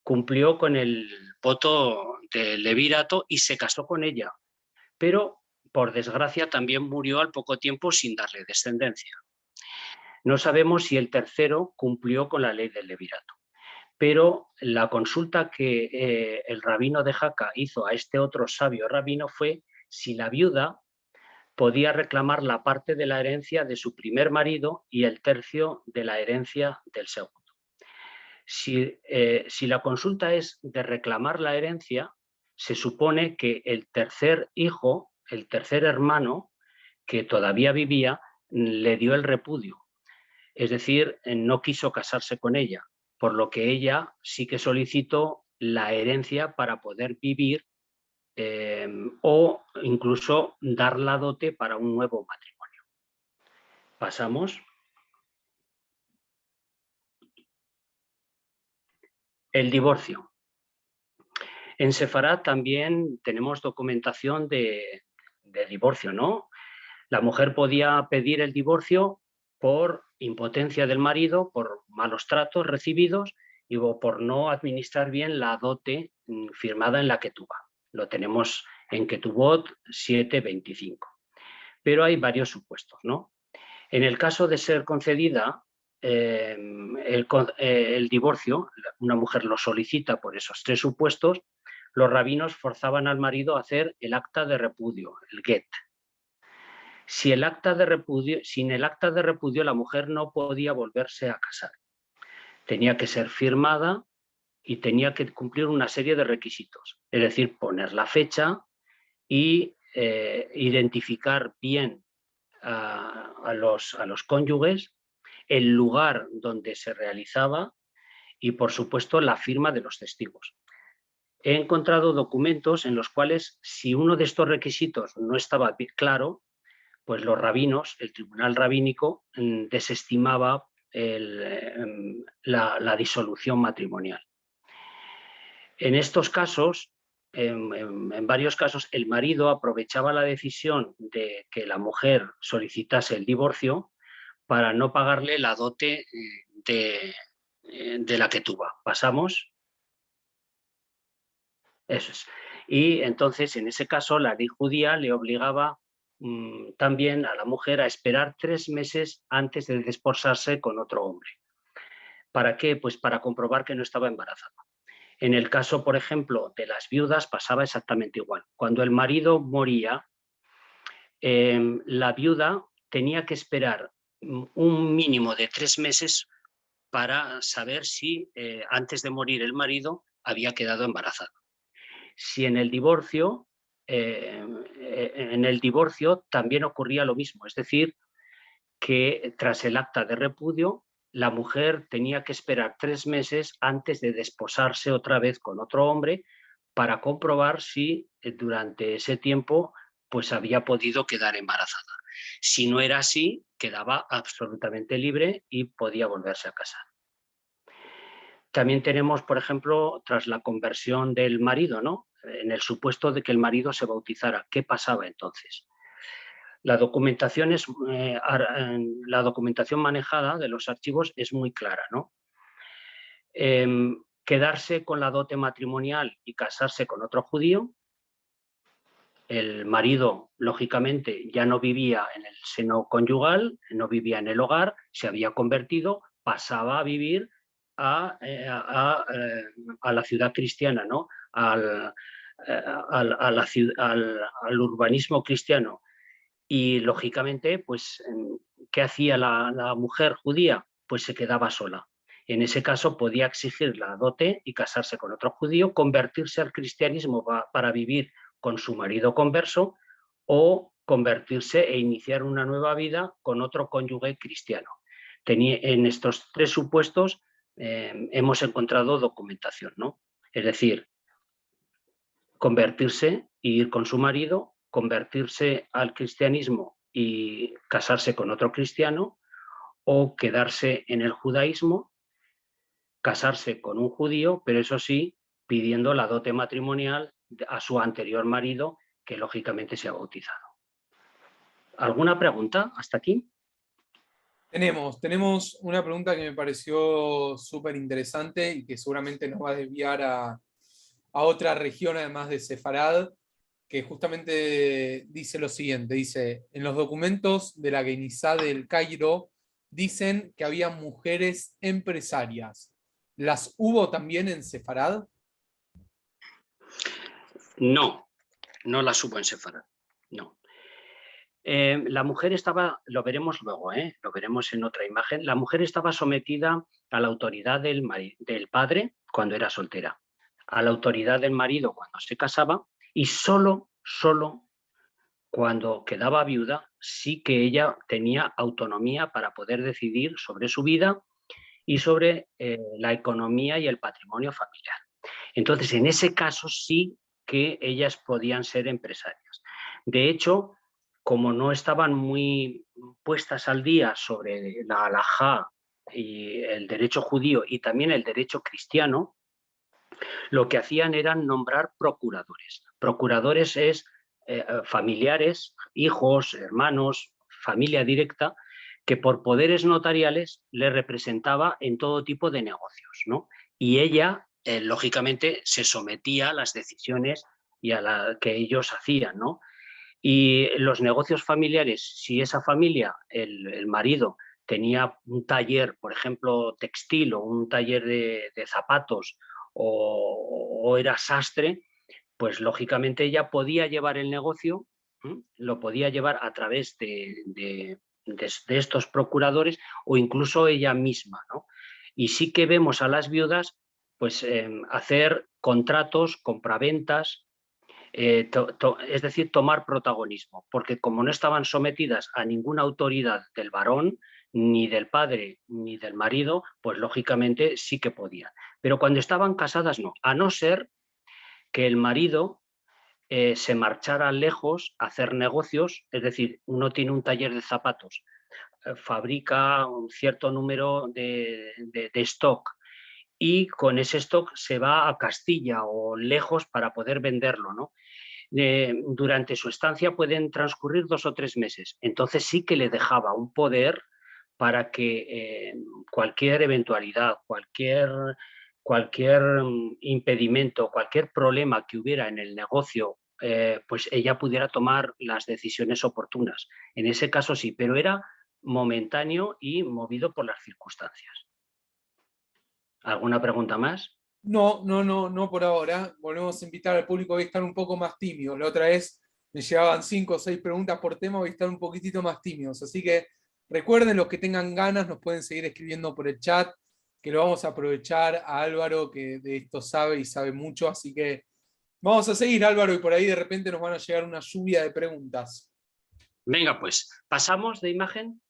cumplió con el voto de levirato y se casó con ella, pero por desgracia también murió al poco tiempo sin darle descendencia. No sabemos si el tercero cumplió con la ley del levirato, pero la consulta que el rabino de Jaca hizo a este otro sabio rabino fue si la viuda podía reclamar la parte de la herencia de su primer marido y el tercio de la herencia del segundo. Si la consulta es de reclamar la herencia, se supone que el tercer hijo, el tercer hermano, que todavía vivía, le dio el repudio. Es decir, no quiso casarse con ella, por lo que ella sí que solicitó la herencia para poder vivir o incluso dar la dote para un nuevo matrimonio. Pasamos. El divorcio. En Sefarad también tenemos documentación de divorcio, ¿no? La mujer podía pedir el divorcio por impotencia del marido, por malos tratos recibidos y por no administrar bien la dote firmada en la Ketubá. Lo tenemos en Ketubot 7:25. Pero hay varios supuestos, ¿no? En el caso de ser concedida el divorcio, una mujer lo solicita por esos 3 supuestos, los rabinos forzaban al marido a hacer el acta de repudio, el get. Sin el acta de repudio, la mujer no podía volverse a casar. Tenía que ser firmada y tenía que cumplir una serie de requisitos, es decir, poner la fecha y identificar bien a los cónyuges, el lugar donde se realizaba y, por supuesto, la firma de los testigos. He encontrado documentos en los cuales, si uno de estos requisitos no estaba claro, pues los rabinos, el tribunal rabínico, desestimaba la disolución matrimonial. En estos casos, en varios casos, el marido aprovechaba la decisión de que la mujer solicitase el divorcio para no pagarle la dote de la Ketubá. ¿Pasamos? Eso es. Y entonces, en ese caso, la ley judía le obligaba también a la mujer a esperar 3 meses antes de desposarse con otro hombre. ¿Para qué? Pues para comprobar que no estaba embarazada. En el caso, por ejemplo, de las viudas pasaba exactamente igual. Cuando el marido moría, la viuda tenía que esperar un mínimo de 3 meses para saber si antes de morir el marido había quedado embarazada. Si en el divorcio también ocurría lo mismo, es decir, que tras el acta de repudio, la mujer tenía que esperar 3 meses antes de desposarse otra vez con otro hombre para comprobar si durante ese tiempo pues había podido quedar embarazada. Si no era así, quedaba absolutamente libre y podía volverse a casar. También tenemos, por ejemplo, tras la conversión del marido, ¿no? En el supuesto de que el marido se bautizara, ¿qué pasaba entonces? La documentación manejada de los archivos es muy clara, ¿no? Quedarse con la dote matrimonial y casarse con otro judío. El marido, lógicamente, ya no vivía en el seno conyugal, no vivía en el hogar, se había convertido, pasaba a vivir a la ciudad cristiana, ¿no? al urbanismo cristiano. Y, lógicamente, pues, ¿qué hacía la mujer judía? Pues se quedaba sola. En ese caso podía exigir la dote y casarse con otro judío, convertirse al cristianismo para vivir con su marido converso o convertirse e iniciar una nueva vida con otro cónyuge cristiano. En estos 3 supuestos hemos encontrado documentación, ¿no? Es decir, convertirse e ir con su marido, convertirse al cristianismo y casarse con otro cristiano, o quedarse en el judaísmo, casarse con un judío, pero eso sí, pidiendo la dote matrimonial a su anterior marido, que lógicamente se ha bautizado. ¿Alguna pregunta hasta aquí? Tenemos una pregunta que me pareció súper interesante y que seguramente nos va a desviar a otra región además de Sefarad, que justamente dice lo siguiente, dice, en los documentos de la Genizá del Cairo dicen que había mujeres empresarias. ¿Las hubo también en Sefarad? No, no las hubo en Sefarad, no. La mujer estaba, lo veremos luego, lo veremos en otra imagen, la mujer estaba sometida a la autoridad del padre cuando era soltera, a la autoridad del marido cuando se casaba, y solo cuando quedaba viuda sí que ella tenía autonomía para poder decidir sobre su vida y sobre la economía y el patrimonio familiar. Entonces, en ese caso sí que ellas podían ser empresarias. De hecho, como no estaban muy puestas al día sobre la halajá y el derecho judío y también el derecho cristiano, lo que hacían era nombrar procuradores. Procuradores es familiares, hijos, hermanos, familia directa, que por poderes notariales le representaba en todo tipo de negocios, ¿no? Y ella, lógicamente, se sometía a las decisiones y a la que ellos hacían, ¿no? Y los negocios familiares, si esa familia, el marido, tenía un taller, por ejemplo, textil o un taller de zapatos o era sastre, pues lógicamente ella podía llevar el negocio, lo podía llevar a través de estos procuradores o incluso ella misma, ¿no? Y sí que vemos a las viudas pues hacer contratos, compraventas, es decir, tomar protagonismo, porque como no estaban sometidas a ninguna autoridad del varón, ni del padre, ni del marido, pues lógicamente sí que podían. Pero cuando estaban casadas no, a no ser que el marido se marchara lejos a hacer negocios, es decir, uno tiene un taller de zapatos, fabrica un cierto número de stock y con ese stock se va a Castilla o lejos para poder venderlo, ¿no? Durante su estancia pueden transcurrir 2 o 3 meses. Entonces sí que le dejaba un poder para que cualquier eventualidad, cualquier impedimento, cualquier problema que hubiera en el negocio, pues ella pudiera tomar las decisiones oportunas. En ese caso sí, pero era momentáneo y movido por las circunstancias. ¿Alguna pregunta más? No por ahora. Volvemos a invitar al público a estar un poco más tímidos. La otra vez me llegaban 5 o 6 preguntas por tema, voy a estar un poquitito más tímidos. Así que recuerden, los que tengan ganas nos pueden seguir escribiendo por el chat, que lo vamos a aprovechar a Álvaro, que de esto sabe y sabe mucho. Así que vamos a seguir, Álvaro, y por ahí de repente nos van a llegar una lluvia de preguntas. Venga, pues, pasamos de imagen.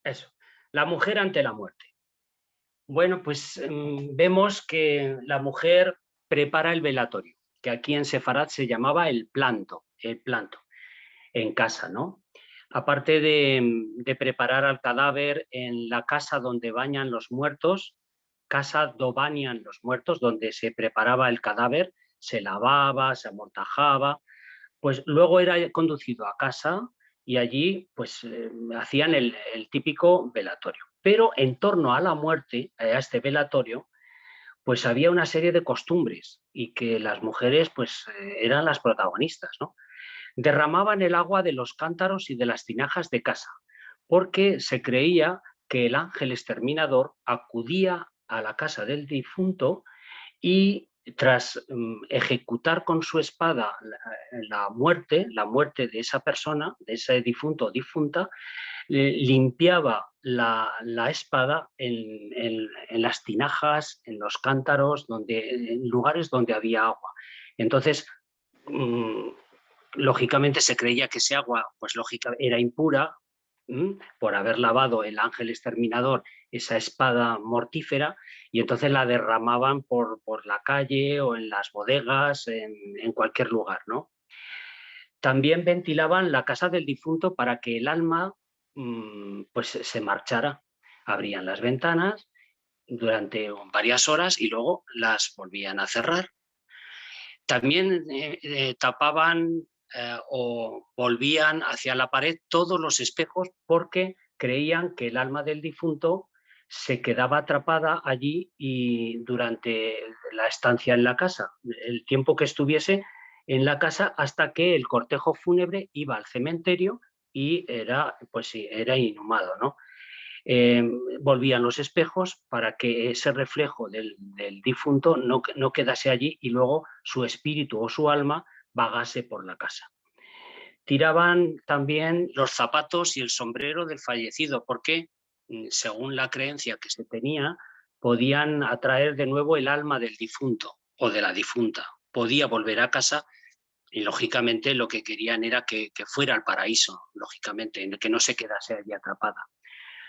Eso, la mujer ante la muerte. Bueno, pues vemos que la mujer prepara el velatorio, que aquí en Sefarad se llamaba el planto, en casa, ¿no? Aparte de preparar al cadáver en la casa donde bañan los muertos, casa do bañan los muertos, donde se preparaba el cadáver, se lavaba, se amortajaba, pues luego era conducido a casa y allí pues hacían el típico velatorio. Pero en torno a la muerte, a este velatorio, pues había una serie de costumbres y que las mujeres pues eran las protagonistas, ¿no? Derramaban el agua de los cántaros y de las tinajas de casa, porque se creía que el ángel exterminador acudía a la casa del difunto y tras ejecutar con su espada la muerte de esa persona, de ese difunto o difunta, limpiaba la espada en las tinajas, en los cántaros, en lugares donde había agua. Entonces, lógicamente se creía que ese agua pues, era impura por haber lavado el ángel exterminador esa espada mortífera y entonces la derramaban por la calle o en las bodegas, en cualquier lugar, ¿no? También ventilaban la casa del difunto para que el alma pues se marchara. Abrían las ventanas durante varias horas y luego las volvían a cerrar. También tapaban o volvían hacia la pared todos los espejos porque creían que el alma del difunto se quedaba atrapada allí y durante la estancia en la casa, el tiempo que estuviese en la casa hasta que el cortejo fúnebre iba al cementerio y era, pues sí, era inhumado, ¿no? Volvían los espejos para que ese reflejo del difunto no quedase allí y luego su espíritu o su alma vagase por la casa. Tiraban también los zapatos y el sombrero del fallecido porque, según la creencia que se tenía, podían atraer de nuevo el alma del difunto o de la difunta. Podía volver a casa y, lógicamente, lo que querían era que fuera al paraíso, lógicamente, que no se quedase allí atrapada.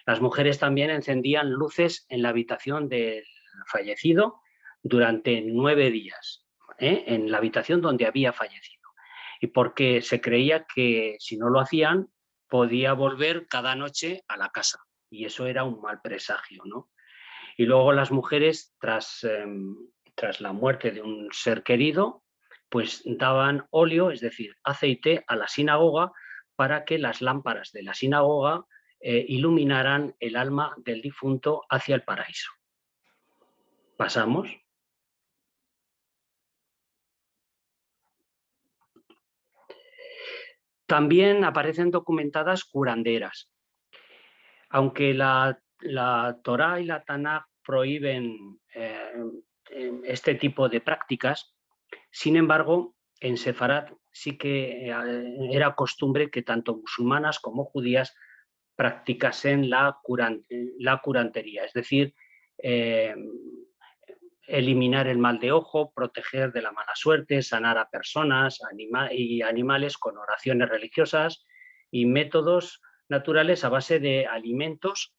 Las mujeres también encendían luces en la habitación del fallecido durante 9 días, en la habitación donde había fallecido. Y porque se creía que si no lo hacían, podía volver cada noche a la casa. Y eso era un mal presagio, ¿no? Y luego las mujeres, tras la muerte de un ser querido, pues daban óleo, es decir, aceite, a la sinagoga para que las lámparas de la sinagoga iluminaran el alma del difunto hacia el paraíso. Pasamos. También aparecen documentadas curanderas. Aunque la Torá y la Tanaj prohíben este tipo de prácticas, sin embargo, en Sefarad sí que era costumbre que tanto musulmanas como judías practicasen la curantería, es decir, eliminar el mal de ojo, proteger de la mala suerte, sanar a personas y animales con oraciones religiosas y métodos naturales a base de alimentos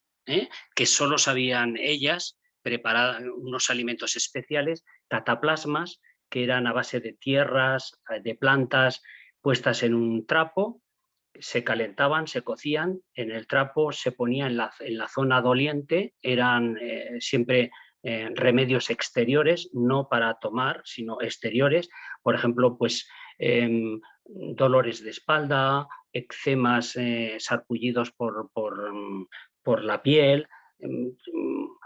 que solo sabían ellas, preparar unos alimentos especiales, cataplasmas, que eran a base de tierras, de plantas puestas en un trapo, se calentaban, se cocían, en el trapo se ponía en la zona doliente, eran siempre remedios exteriores, no para tomar, sino exteriores, por ejemplo, pues dolores de espalda, eczemas sarpullidos por la piel,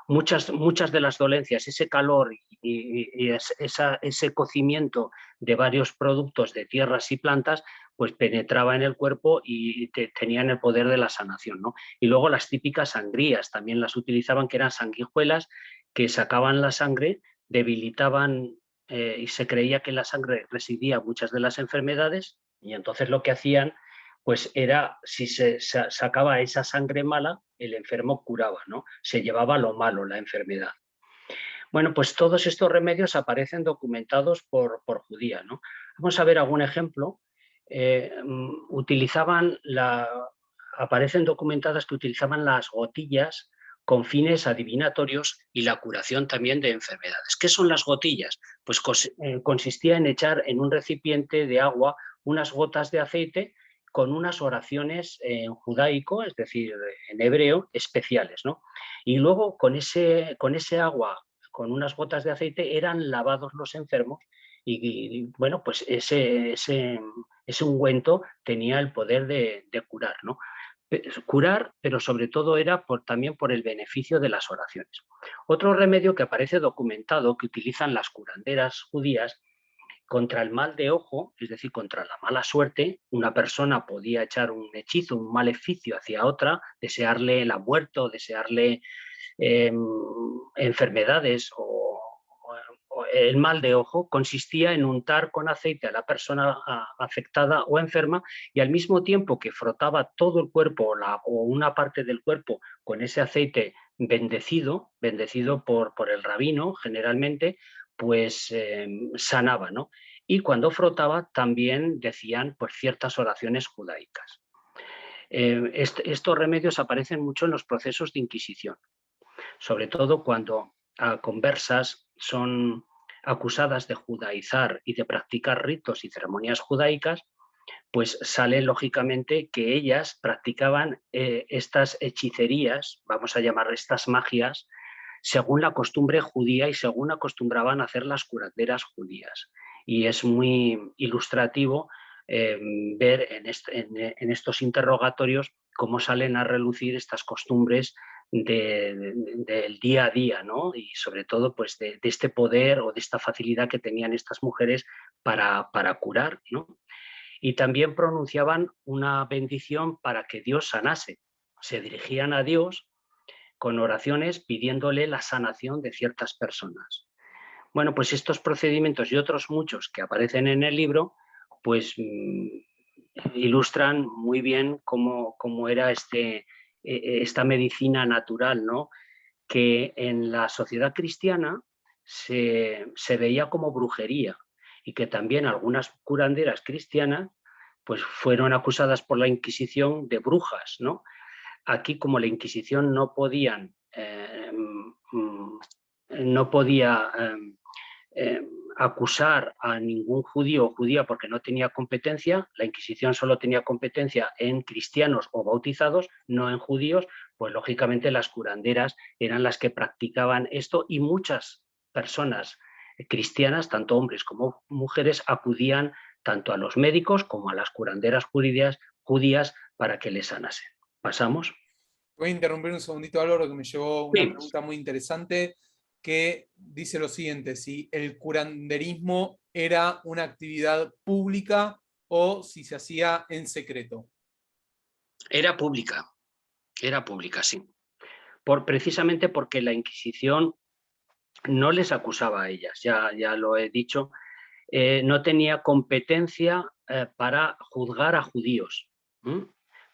muchas de las dolencias, ese calor y ese cocimiento de varios productos de tierras y plantas, pues penetraba en el cuerpo y tenían el poder de la sanación, ¿no? Y luego las típicas sangrías también las utilizaban, que eran sanguijuelas que sacaban la sangre, debilitaban y se creía que en la sangre residía muchas de las enfermedades, y entonces lo que hacían pues era, si se sacaba esa sangre mala, el enfermo curaba, ¿no? Se llevaba lo malo, la enfermedad. Bueno, pues todos estos remedios aparecen documentados por judías, ¿no? Vamos a ver algún ejemplo. Aparecen documentadas que utilizaban las gotillas con fines adivinatorios y la curación también de enfermedades. ¿Qué son las gotillas? Pues consistía en echar en un recipiente de agua unas gotas de aceite con unas oraciones en judaico, es decir, en hebreo, especiales, ¿no? Y luego con ese agua, con unas gotas de aceite, eran lavados los enfermos y bueno, pues ese ungüento tenía el poder de curar, ¿no? Curar, pero sobre todo era también por el beneficio de las oraciones. Otro remedio que aparece documentado que utilizan las curanderas judías contra el mal de ojo, es decir, contra la mala suerte, una persona podía echar un hechizo, un maleficio hacia otra, desearle la muerte o desearle enfermedades o el mal de ojo, consistía en untar con aceite a la persona afectada o enferma, y al mismo tiempo que frotaba todo el cuerpo o una parte del cuerpo con ese aceite bendecido por el rabino generalmente, pues sanaba, ¿no? Y cuando frotaba también decían pues ciertas oraciones judaicas. Estos remedios aparecen mucho en los procesos de Inquisición, sobre todo cuando conversas son acusadas de judaizar y de practicar ritos y ceremonias judaicas, pues sale lógicamente que ellas practicaban estas hechicerías, vamos a llamar estas magias, según la costumbre judía y según acostumbraban a hacer las curanderas judías. Y es muy ilustrativo ver en estos interrogatorios cómo salen a relucir estas costumbres del día a día, ¿no? Y sobre todo pues de este poder o de esta facilidad que tenían estas mujeres para curar, ¿no? Y también pronunciaban una bendición para que Dios sanase. Se dirigían a Dios con oraciones pidiéndole la sanación de ciertas personas. Bueno, pues estos procedimientos y otros muchos que aparecen en el libro, pues ilustran muy bien cómo era esta medicina natural, ¿no? Que en la sociedad cristiana se veía como brujería, y que también algunas curanderas cristianas pues fueron acusadas por la Inquisición de brujas, ¿no? Aquí, como la Inquisición no podía acusar a ningún judío o judía porque no tenía competencia, la Inquisición solo tenía competencia en cristianos o bautizados, no en judíos, pues lógicamente las curanderas eran las que practicaban esto y muchas personas cristianas, tanto hombres como mujeres, acudían tanto a los médicos como a las curanderas judías para que les sanasen. ¿Pasamos? Voy a interrumpir un segundito, Álvaro, que me llevó una Sí. pregunta muy interesante que dice lo siguiente: si el curanderismo era una actividad pública o si se hacía en secreto. Era pública, sí. Precisamente porque la Inquisición no les acusaba a ellas, ya lo he dicho, no tenía competencia para juzgar a judíos,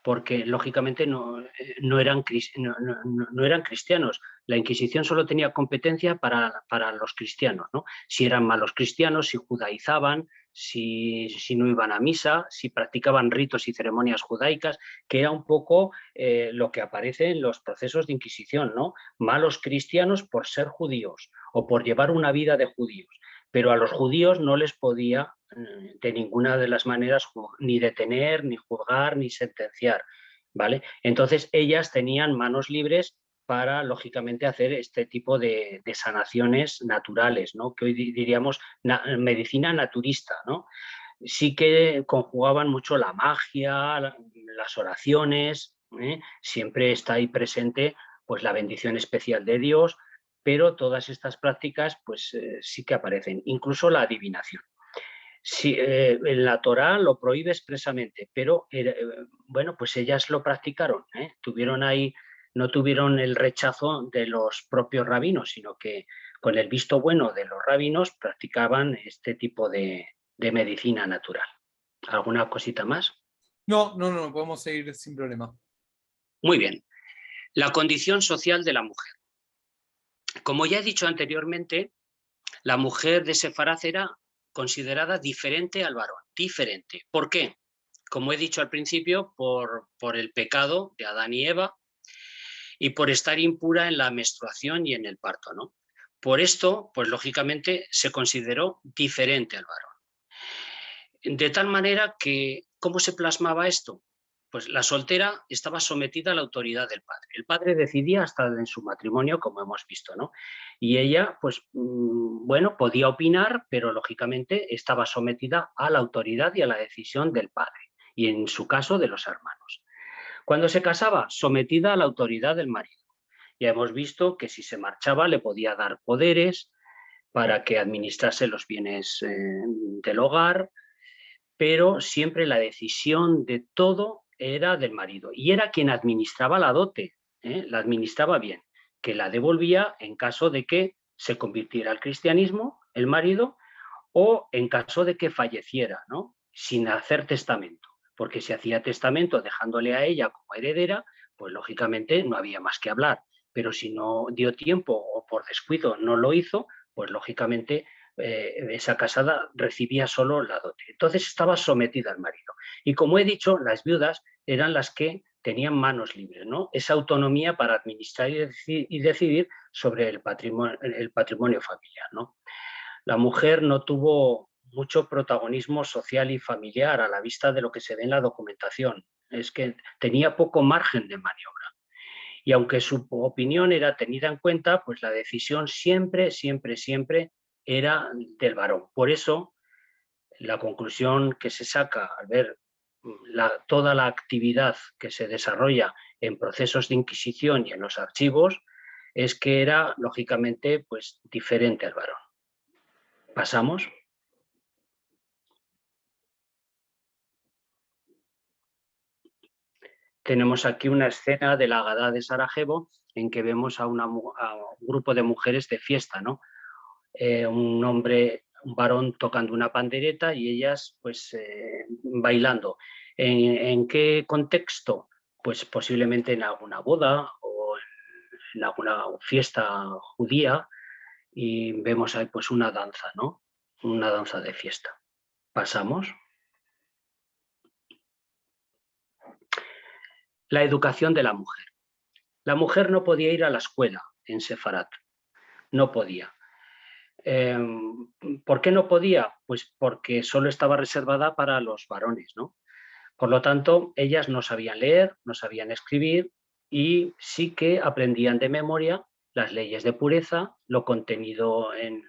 porque lógicamente no eran cristianos. La Inquisición solo tenía competencia para los cristianos, ¿no? Si eran malos cristianos, si judaizaban, si no iban a misa, si practicaban ritos y ceremonias judaicas, que era un poco lo que aparece en los procesos de Inquisición, ¿no? Malos cristianos por ser judíos o por llevar una vida de judíos. Pero a los judíos no les podía de ninguna de las maneras ni detener, ni juzgar, ni sentenciar, ¿vale? Entonces ellas tenían manos libres para, lógicamente, hacer este tipo de sanaciones naturales, ¿no? Que hoy diríamos medicina naturista, ¿no? Sí que conjugaban mucho la magia, las oraciones, siempre está ahí presente pues la bendición especial de Dios, pero todas estas prácticas pues sí que aparecen, incluso la adivinación. Sí, en la Torá lo prohíbe expresamente, pero bueno, pues ellas lo practicaron, tuvieron ahí, no tuvieron el rechazo de los propios rabinos, sino que con el visto bueno de los rabinos practicaban este tipo de medicina natural. ¿Alguna cosita más? No, podemos seguir sin problema. Muy bien. La condición social de la mujer. Como ya he dicho anteriormente, la mujer de Sefarad era considerada diferente al varón. Diferente. ¿Por qué? Como he dicho al principio, por el pecado de Adán y Eva y por estar impura en la menstruación y en el parto, ¿no? Por esto, pues lógicamente se consideró diferente al varón. De tal manera que, ¿cómo se plasmaba esto? Pues la soltera estaba sometida a la autoridad del padre. El padre decidía hasta en su matrimonio, como hemos visto, ¿no? Y ella, pues, bueno, podía opinar, pero lógicamente estaba sometida a la autoridad y a la decisión del padre, y en su caso de los hermanos. Cuando se casaba, sometida a la autoridad del marido. Ya hemos visto que si se marchaba le podía dar poderes para que administrase los bienes del hogar, pero siempre la decisión de todo era del marido y era quien administraba la dote, la administraba bien, que la devolvía en caso de que se convirtiera al cristianismo el marido o en caso de que falleciera, ¿no? Sin hacer testamento, porque si hacía testamento dejándole a ella como heredera, pues lógicamente no había más que hablar, pero si no dio tiempo o por descuido no lo hizo, pues lógicamente esa casada recibía solo la dote. Entonces estaba sometida al marido. Y como he dicho, las viudas eran las que tenían manos libres, ¿no? Esa autonomía para administrar y decidir sobre el patrimonio familiar, ¿no? La mujer no tuvo mucho protagonismo social y familiar a la vista de lo que se ve en la documentación. Es que tenía poco margen de maniobra. Y aunque su opinión era tenida en cuenta, pues la decisión siempre era del varón. Por eso, la conclusión que se saca al ver toda la actividad que se desarrolla en procesos de inquisición y en los archivos es que era, lógicamente, pues diferente al varón. ¿Pasamos? Tenemos aquí una escena de la Agadá de Sarajevo en que vemos a un grupo de mujeres de fiesta, ¿no? Un varón tocando una pandereta y ellas pues bailando. ¿En qué contexto? Pues posiblemente en alguna boda o en alguna fiesta judía, y vemos ahí pues una danza, ¿no? Una danza de fiesta. ¿Pasamos? La educación de la mujer. La mujer no podía ir a la escuela en Sefarad, no podía. ¿Por qué no podía? Pues porque solo estaba reservada para los varones, ¿no? Por lo tanto, ellas no sabían leer, no sabían escribir, y sí que aprendían de memoria las leyes de pureza, lo contenido en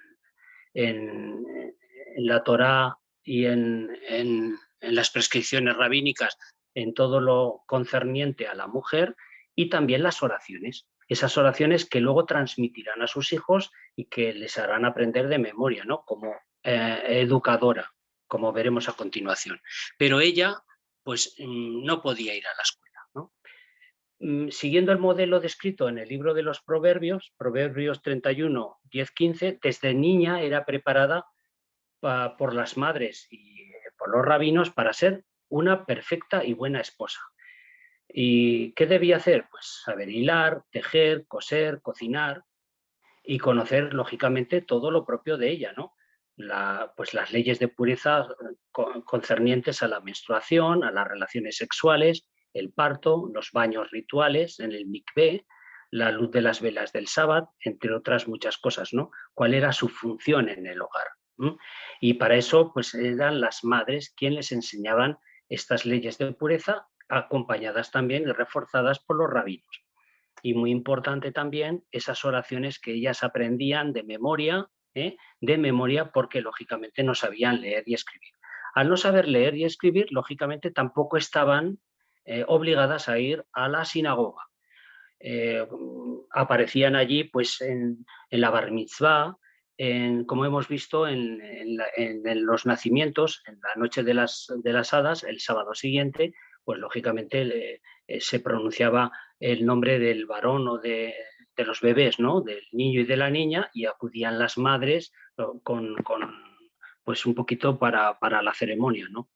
la Torá y en las prescripciones rabínicas, en todo lo concerniente a la mujer, y también las oraciones. Esas oraciones que luego transmitirán a sus hijos y que les harán aprender de memoria, ¿no? Como educadora, como veremos a continuación. Pero ella, pues, no podía ir a la escuela, ¿no? Siguiendo el modelo descrito en el libro de los Proverbios, Proverbios 31, 10, 15, desde niña era preparada por las madres y por los rabinos para ser una perfecta y buena esposa. ¿Y qué debía hacer? Pues saber hilar, tejer, coser, cocinar y conocer, lógicamente, todo lo propio de ella, ¿no? Pues las leyes de pureza concernientes a la menstruación, a las relaciones sexuales, el parto, los baños rituales en el mikvé, la luz de las velas del sábado, entre otras muchas cosas, ¿no? ¿Cuál era su función en el hogar? Y para eso, pues eran las madres quienes les enseñaban estas leyes de pureza, acompañadas también y reforzadas por los rabinos. Y muy importante también esas oraciones que ellas aprendían de memoria porque lógicamente no sabían leer y escribir. Al no saber leer y escribir, lógicamente tampoco estaban obligadas a ir a la sinagoga. Aparecían allí pues en la bar mitzvah, como hemos visto en los nacimientos, en la noche de las hadas, el sábado siguiente, pues lógicamente se pronunciaba el nombre del varón o de los bebés, ¿no? Del niño y de la niña, y acudían las madres pues un poquito para la ceremonia, ¿no?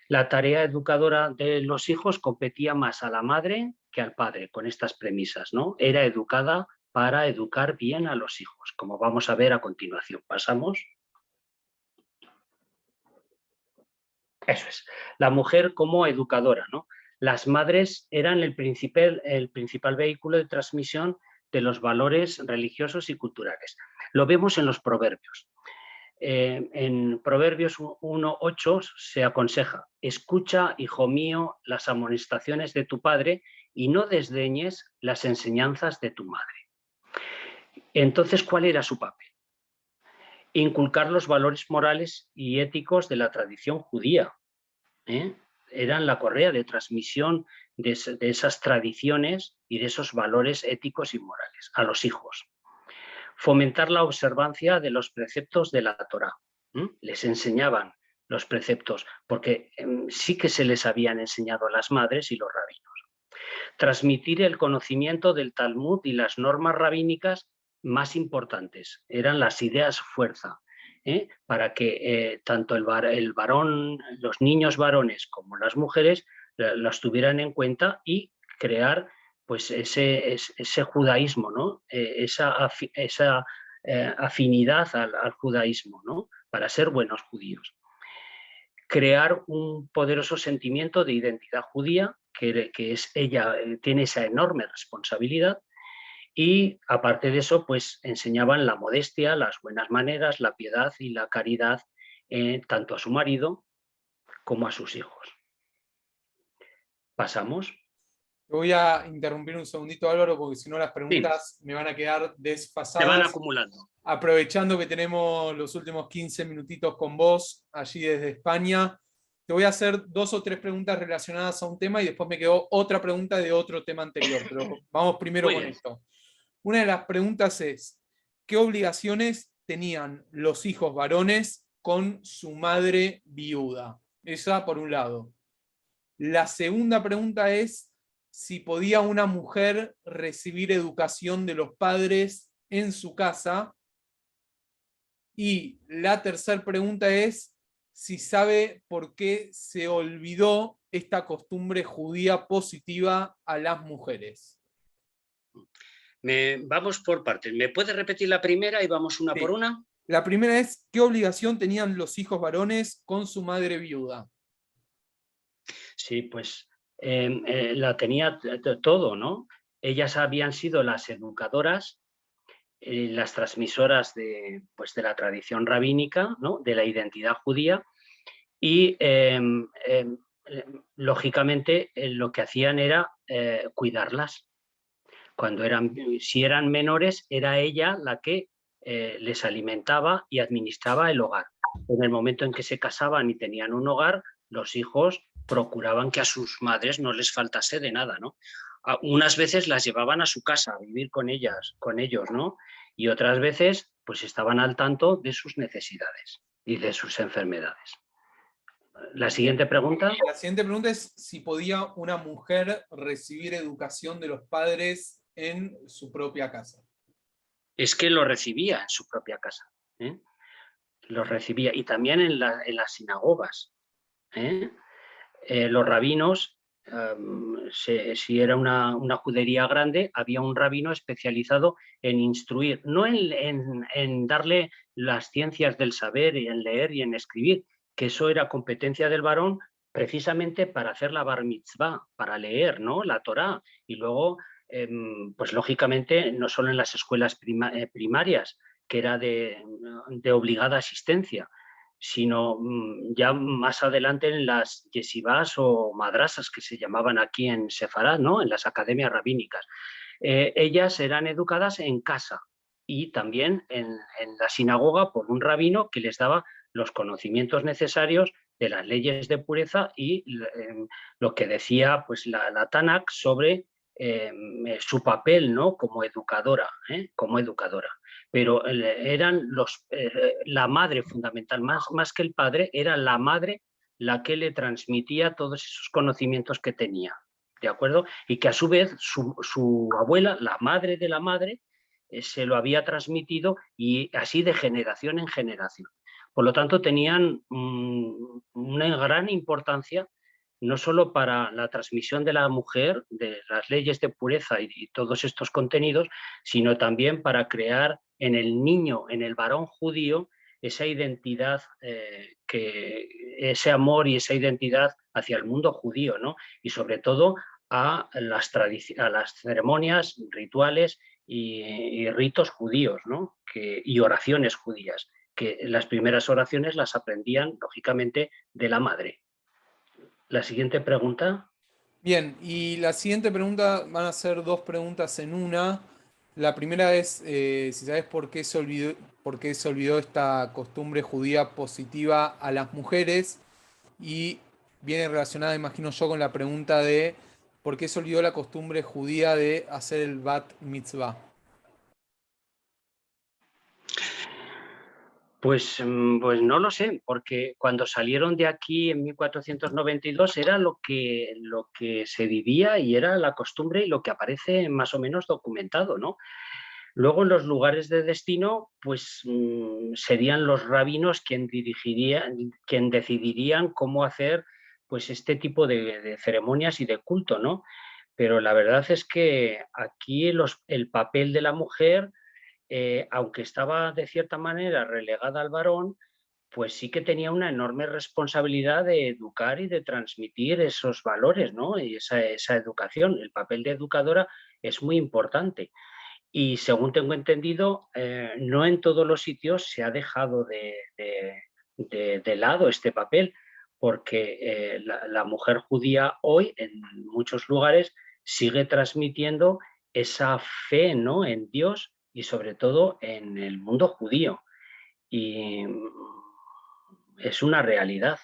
La tarea educadora de los hijos competía más a la madre que al padre con estas premisas, ¿no? Era educada para educar bien a los hijos, como vamos a ver a continuación. Pasamos. Eso es. La mujer como educadora, ¿no? Las madres eran el principal vehículo de transmisión de los valores religiosos y culturales. Lo vemos en los proverbios. En Proverbios 1:8 se aconseja: escucha, hijo mío, las amonestaciones de tu padre y no desdeñes las enseñanzas de tu madre. Entonces, ¿cuál era su papel? Inculcar los valores morales y éticos de la tradición judía. Eran la correa de transmisión de esas tradiciones y de esos valores éticos y morales a los hijos. Fomentar la observancia de los preceptos de la Torá. Les enseñaban los preceptos, porque sí que se les habían enseñado a las madres y los rabinos. Transmitir el conocimiento del Talmud y las normas rabínicas más importantes. Eran las ideas fuerza, para que tanto el varón, los niños varones como las mujeres las tuvieran en cuenta y crear pues ese judaísmo, ¿no? Esa afinidad al judaísmo, ¿no? Para ser buenos judíos. Crear un poderoso sentimiento de identidad judía, que ella tiene esa enorme responsabilidad, y aparte de eso, pues enseñaban la modestia, las buenas maneras, la piedad y la caridad, tanto a su marido como a sus hijos. Pasamos. Te voy a interrumpir un segundito, Álvaro, porque si no las preguntas me van a quedar desfasadas. Se van acumulando. Aprovechando que tenemos los últimos 15 minutitos con vos, allí desde España, te voy a hacer 2 o 3 preguntas relacionadas a un tema y después me quedó otra pregunta de otro tema anterior, pero vamos primero con esto. Una de las preguntas es: ¿qué obligaciones tenían los hijos varones con su madre viuda? Esa por un lado. La segunda pregunta es si podía una mujer recibir educación de los padres en su casa. Y la tercera pregunta es si sabe por qué se olvidó esta costumbre judía positiva a las mujeres. Vamos por partes. ¿Me puedes repetir la primera y vamos una por una? La primera es: ¿qué obligación tenían los hijos varones con su madre viuda? Sí, pues la tenía todo, ¿no? Ellas habían sido las educadoras, las transmisoras de la tradición rabínica, ¿no? De la identidad judía, y lógicamente lo que hacían era cuidarlas, si eran menores, era ella la que les alimentaba y administraba el hogar. En el momento en que se casaban y tenían un hogar, los hijos procuraban que a sus madres no les faltase de nada, ¿no? Unas veces las llevaban a su casa a vivir con ellos, ¿no? Y otras veces pues estaban al tanto de sus necesidades y de sus enfermedades. La siguiente pregunta. La siguiente pregunta es si podía una mujer recibir educación de los padres en su propia casa. Es que lo recibía en su propia casa, ¿eh? Lo recibía, y también en las sinagogas, ¿eh? Los rabinos, si era una judería grande, había un rabino especializado en instruir, no en darle las ciencias del saber y en leer y en escribir, que eso era competencia del varón precisamente para hacer la bar mitzvah, para leer, ¿no?, la Torá, y luego, pues lógicamente, no solo en las escuelas primarias, que era de obligada asistencia, sino ya más adelante en las yeshivás o madrasas, que se llamaban aquí en Sefarad, ¿no?, en las academias rabínicas. Ellas eran educadas en casa y también en la sinagoga por un rabino que les daba los conocimientos necesarios de las leyes de pureza y lo que decía pues la Tanakh sobre su papel, ¿no?, como educadora, como educadora. Pero eran la madre fundamental, más que el padre, era la madre la que le transmitía todos esos conocimientos que tenía, ¿de acuerdo? Y que a su vez su abuela, la madre de la madre, se lo había transmitido, y así de generación en generación. Por lo tanto, tenían una gran importancia, no solo para la transmisión de la mujer, de las leyes de pureza y todos estos contenidos, sino también para crear en el niño, en el varón judío, esa identidad, ese amor y esa identidad hacia el mundo judío, ¿no? Y sobre todo a las ceremonias, rituales y ritos judíos, ¿no? Y oraciones judías, que las primeras oraciones las aprendían, lógicamente, de la madre. La siguiente pregunta. Bien, y la siguiente pregunta van a ser dos preguntas en una. La primera es si sabes por qué se olvidó esta costumbre judía positiva a las mujeres, y viene relacionada, imagino yo, con la pregunta de por qué se olvidó la costumbre judía de hacer el bat mitzvah. Pues no lo sé, porque cuando salieron de aquí en 1492 era lo que se vivía y era la costumbre y lo que aparece más o menos documentado, ¿no? Luego, en los lugares de destino, pues serían los rabinos quien decidirían cómo hacer pues este tipo de ceremonias y de culto, ¿no? Pero la verdad es que aquí el papel de la mujer, aunque estaba de cierta manera relegada al varón, pues sí que tenía una enorme responsabilidad de educar y de transmitir esos valores, ¿no? Y esa educación. El papel de educadora es muy importante. Y según tengo entendido, no en todos los sitios se ha dejado de lado este papel, porque la mujer judía hoy en muchos lugares sigue transmitiendo esa fe, ¿no?, en Dios y sobre todo en el mundo judío. Y es una realidad.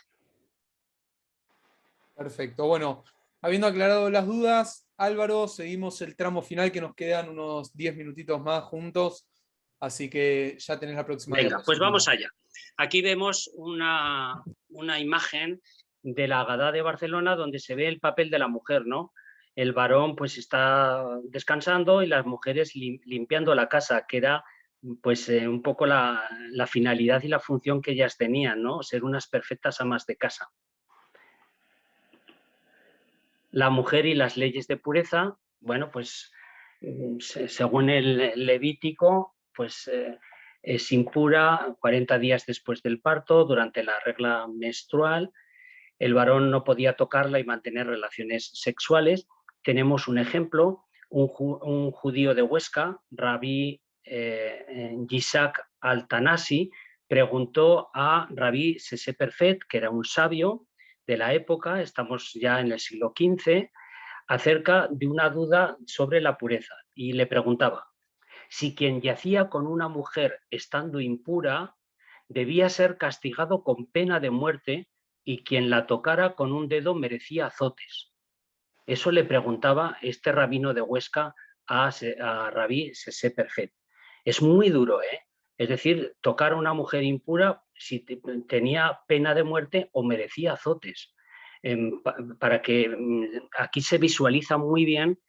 Perfecto. Bueno, habiendo aclarado las dudas, Álvaro, seguimos el tramo final, que nos quedan unos 10 minutitos más juntos, así que ya tenés la próxima Venga, pues diapositiva. vamos allá. Aquí vemos una imagen de la Agadá de Barcelona donde se ve el papel de la mujer, ¿no? El varón pues está descansando y las mujeres limpiando la casa, que era pues un poco la finalidad y la función que ellas tenían, ¿no? Ser unas perfectas amas de casa. La mujer y las leyes de pureza, bueno, pues según el Levítico, pues es impura 40 días después del parto, durante la regla menstrual. El varón no podía tocarla y mantener relaciones sexuales. Tenemos un ejemplo, un judío de Huesca, Rabí Yitzhak al-Tanasi, preguntó a Rabí Sese Perfet, que era un sabio de la época, estamos ya en el siglo XV, acerca de una duda sobre la pureza y le preguntaba si quien yacía con una mujer estando impura debía ser castigado con pena de muerte y quien la tocara con un dedo merecía azotes. Eso le preguntaba este rabino de Huesca a Rabí Sese Perfet. Es muy duro, ¿eh? Es decir, tocar a una mujer impura si tenía pena de muerte o merecía azotes. Para que aquí se visualiza muy bien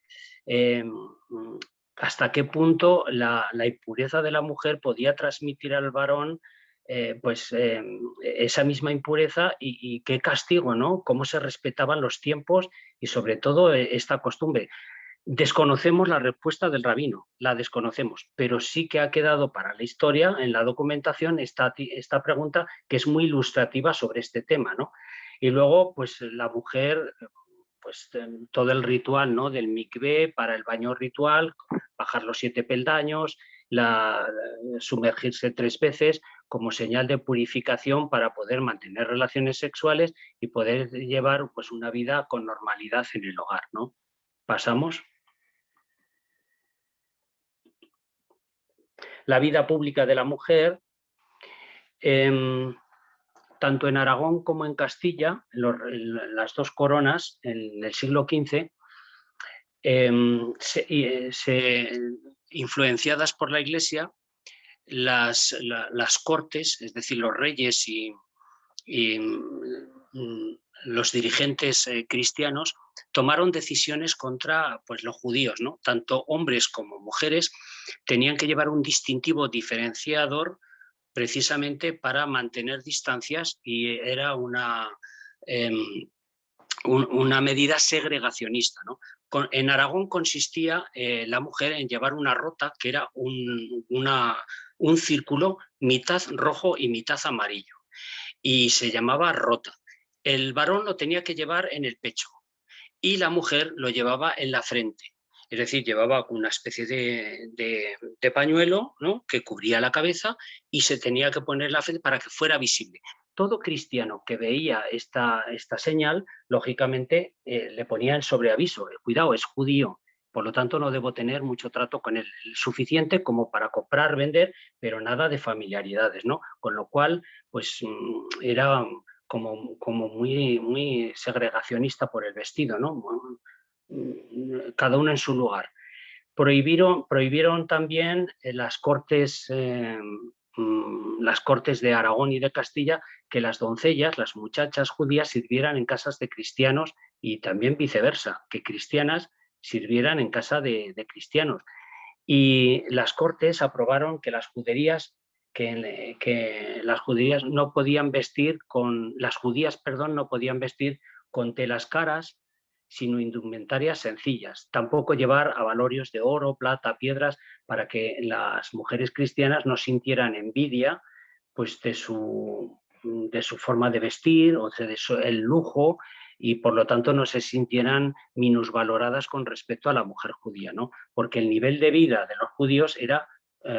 hasta qué punto la impureza de la mujer podía transmitir al varón esa misma impureza y qué castigo, ¿no? Cómo se respetaban los tiempos y sobre todo esta costumbre. Desconocemos la respuesta del rabino, la desconocemos, pero sí que ha quedado para la historia, en la documentación, esta pregunta que es muy ilustrativa sobre este tema, ¿no? Y luego, pues la mujer, pues todo el ritual, ¿no? Del mikvé para el baño ritual, bajar los 7 peldaños, sumergirse 3 veces como señal de purificación para poder mantener relaciones sexuales y poder llevar pues una vida con normalidad en el hogar, ¿no? Pasamos. La vida pública de la mujer, tanto en Aragón como en Castilla, las dos coronas, en el siglo XV, influenciadas por la Iglesia, las cortes, es decir, los reyes y los dirigentes cristianos tomaron decisiones contra pues, los judíos, ¿no? Tanto hombres como mujeres tenían que llevar un distintivo diferenciador precisamente para mantener distancias y era una medida segregacionista, ¿no? En Aragón consistía la mujer en llevar una rota que era un círculo mitad rojo y mitad amarillo y se llamaba rota. El varón lo tenía que llevar en el pecho y la mujer lo llevaba en la frente. Es decir, llevaba una especie de pañuelo, ¿no? Que cubría la cabeza y se tenía que poner en la frente para que fuera visible. Todo cristiano que veía esta señal, lógicamente le ponía en sobreaviso. Cuidado, es judío, por lo tanto no debo tener mucho trato con él, suficiente como para comprar, vender, pero nada de familiaridades, ¿no? Con lo cual, pues era como muy segregacionista por el vestido, ¿no? Cada uno en su lugar. Prohibieron también las cortes de Aragón y de Castilla que las doncellas, las muchachas judías, sirvieran en casas de cristianos y también viceversa, que cristianas sirvieran en casa de cristianos. Y las cortes aprobaron que las judías no podían vestir con telas caras, sino indumentarias sencillas. Tampoco llevar abalorios de oro, plata, piedras, para que las mujeres cristianas no sintieran envidia pues, de su forma de vestir o el lujo y por lo tanto no se sintieran minusvaloradas con respecto a la mujer judía, ¿no? Porque el nivel de vida de los judíos era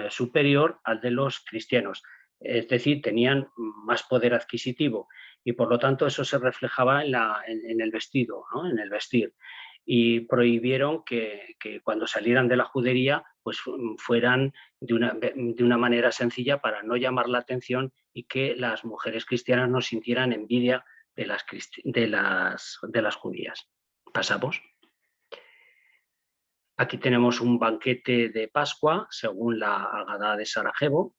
superior al de los cristianos. Es decir, tenían más poder adquisitivo y por lo tanto eso se reflejaba en el vestido, ¿no? En el vestir. Y prohibieron que cuando salieran de la judería pues fueran de una manera sencilla para no llamar la atención y que las mujeres cristianas no sintieran envidia de las judías. Pasamos. Aquí tenemos un banquete de Pascua según la Agadá de Sarajevo.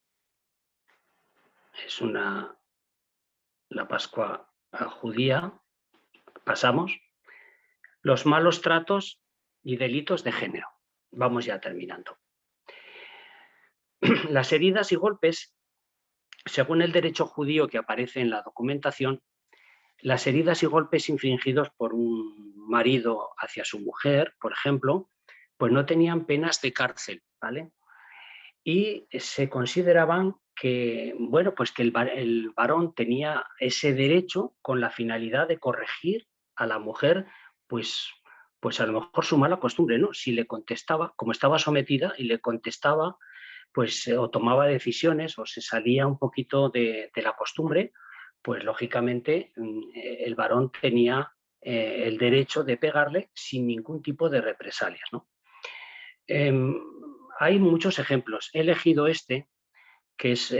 Es la Pascua judía. Pasamos. Los malos tratos y delitos de género. Vamos ya terminando. Las heridas y golpes, según el derecho judío que aparece en la documentación, las heridas y golpes infligidos por un marido hacia su mujer, por ejemplo, pues no tenían penas de cárcel, ¿vale? Y se consideraban que, bueno, pues que el varón tenía ese derecho con la finalidad de corregir a la mujer, pues a lo mejor su mala costumbre, ¿no? Si le contestaba, como estaba sometida y le contestaba, pues o tomaba decisiones o se salía un poquito de la costumbre, pues lógicamente el varón tenía el derecho de pegarle sin ningún tipo de represalias, ¿no? Hay muchos ejemplos. He elegido este, que es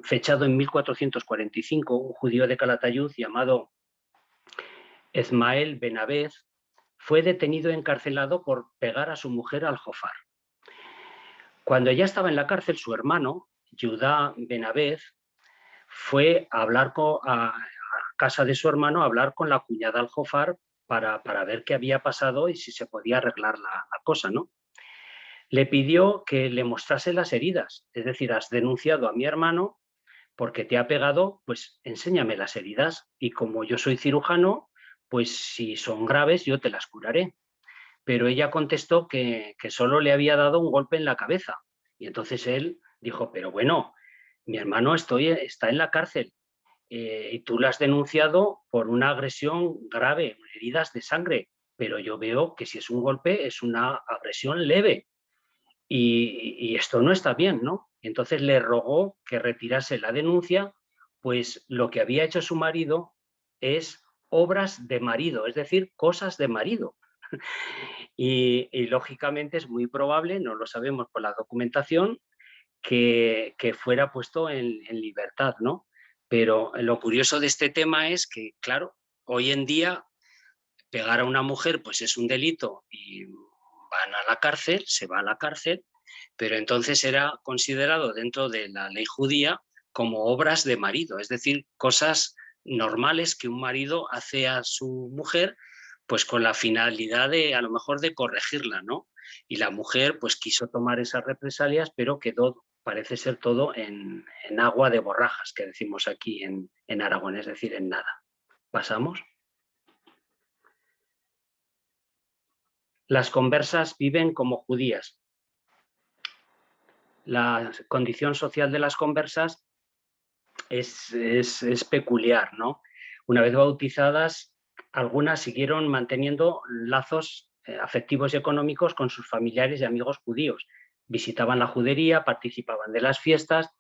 fechado en 1445, un judío de Calatayud llamado Esmael Ben Abed fue detenido y encarcelado por pegar a su mujer al-Jofar. Cuando ya estaba en la cárcel, su hermano, Judá Ben Abed, fue a hablar a casa de su hermano, a hablar con la cuñada al-Jofar para ver qué había pasado y si se podía arreglar la cosa, ¿no? Le pidió que le mostrase las heridas, es decir, has denunciado a mi hermano porque te ha pegado, pues enséñame las heridas y como yo soy cirujano, pues si son graves yo te las curaré. Pero ella contestó que solo le había dado un golpe en la cabeza y entonces él dijo, pero bueno, mi hermano está en la cárcel y tú lo has denunciado por una agresión grave, heridas de sangre, pero yo veo que si es un golpe es una agresión leve. Y esto no está bien, ¿no? Entonces le rogó que retirase la denuncia, pues lo que había hecho su marido es obras de marido, es decir, cosas de marido. Y lógicamente es muy probable, no lo sabemos por la documentación, que fuera puesto en libertad, ¿no? Pero lo curioso de este tema es que, claro, hoy en día pegar a una mujer pues es un delito y van a la cárcel, se va a la cárcel, pero entonces era considerado dentro de la ley judía como obras de marido, es decir, cosas normales que un marido hace a su mujer, pues con la finalidad de a lo mejor de corregirla, ¿no? Y la mujer pues quiso tomar esas represalias, pero quedó, parece ser todo en agua de borrajas, que decimos aquí en Aragón, es decir, en nada. ¿Pasamos? Las conversas viven como judías. La condición social de las conversas es peculiar, ¿no? Una vez bautizadas, algunas siguieron manteniendo lazos afectivos y económicos con sus familiares y amigos judíos. Visitaban la judería, participaban de las fiestas.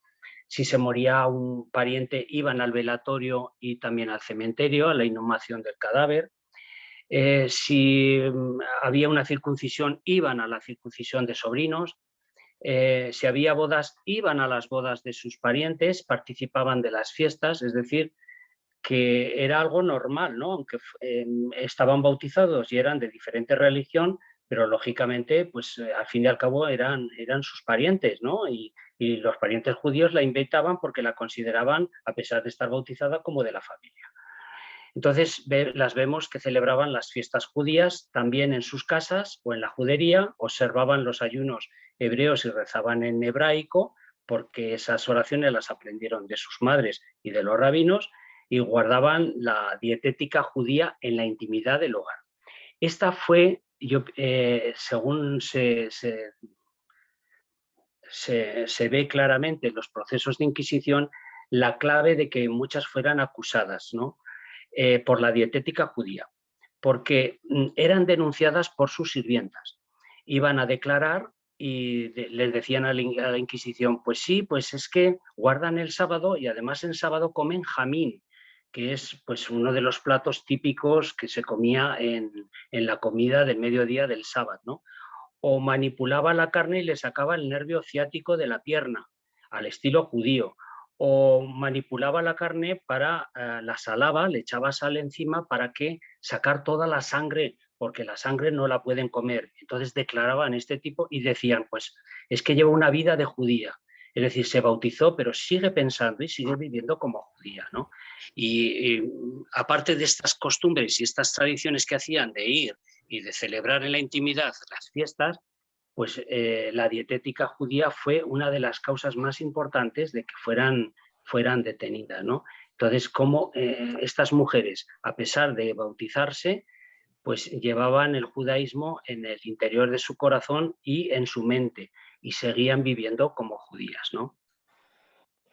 Si se moría un pariente, iban al velatorio y también al cementerio, a la inhumación del cadáver. Si había una circuncisión, iban a la circuncisión de sobrinos. Si había bodas, iban a las bodas de sus parientes, participaban de las fiestas, es decir, que era algo normal, ¿no? Aunque estaban bautizados y eran de diferente religión, pero lógicamente, pues al fin y al cabo eran sus parientes, ¿no? Y los parientes judíos la invitaban porque la consideraban, a pesar de estar bautizada, como de la familia. Entonces las vemos que celebraban las fiestas judías también en sus casas o en la judería, observaban los ayunos hebreos y rezaban en hebraico, porque esas oraciones las aprendieron de sus madres y de los rabinos, y guardaban la dietética judía en la intimidad del hogar. Esta fue, según se ve claramente en los procesos de Inquisición, la clave de que muchas fueran acusadas, ¿no? Por la dietética judía, porque eran denunciadas por sus sirvientas. Iban a declarar y les decían a la Inquisición, pues sí, pues es que guardan el sábado y además en sábado comen jamín, que es pues uno de los platos típicos que se comía en la comida del mediodía del sábado, ¿no? O manipulaba la carne y le sacaba el nervio ciático de la pierna, al estilo judío, o manipulaba la carne para la salaba, le echaba sal encima para que sacar toda la sangre, porque la sangre no la pueden comer. Entonces declaraban este tipo y decían, pues es que lleva una vida de judía. Es decir, se bautizó, pero sigue pensando y sigue viviendo como judía, ¿no? Y aparte de estas costumbres y estas tradiciones que hacían de ir y de celebrar en la intimidad las fiestas, pues la dietética judía fue una de las causas más importantes de que fueran detenidas, ¿no? Entonces, cómo estas mujeres, a pesar de bautizarse, pues llevaban el judaísmo en el interior de su corazón y en su mente, y seguían viviendo como judías, ¿no?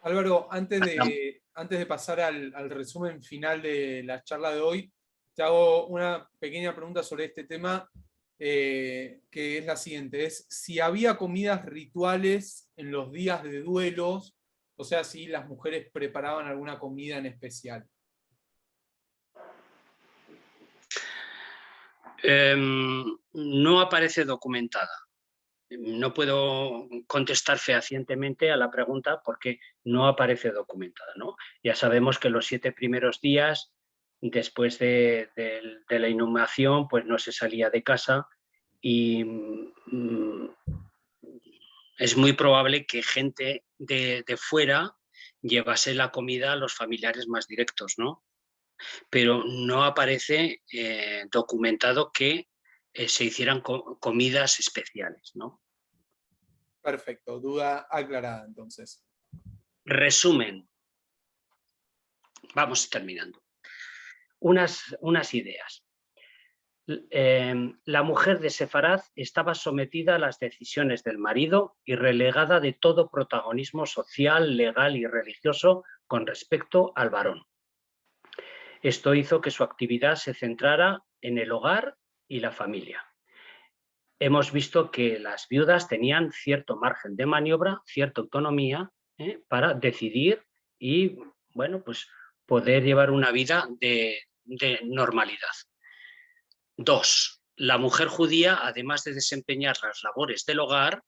Álvaro, antes de pasar al resumen final de la charla de hoy, te hago una pequeña pregunta sobre este tema, que es la siguiente: es si había comidas rituales en los días de duelos, o sea, si las mujeres preparaban alguna comida en especial. No aparece documentada. No puedo contestar fehacientemente a la pregunta porque no aparece documentada, ¿no? Ya sabemos que los 7 primeros días después de la inhumación pues no se salía de casa y es muy probable que gente de fuera llevase la comida a los familiares más directos, ¿no? Pero no aparece documentado que se hicieran comidas especiales, ¿no? Perfecto, duda aclarada entonces. Resumen, vamos terminando. Unas ideas. La mujer de Sefaraz estaba sometida a las decisiones del marido y relegada de todo protagonismo social, legal y religioso con respecto al varón. Esto hizo que su actividad se centrara en el hogar y la familia. Hemos visto que las viudas tenían cierto margen de maniobra, cierta autonomía para decidir y, bueno, pues poder llevar una vida de normalidad. 2. La mujer judía, además de desempeñar las labores del hogar,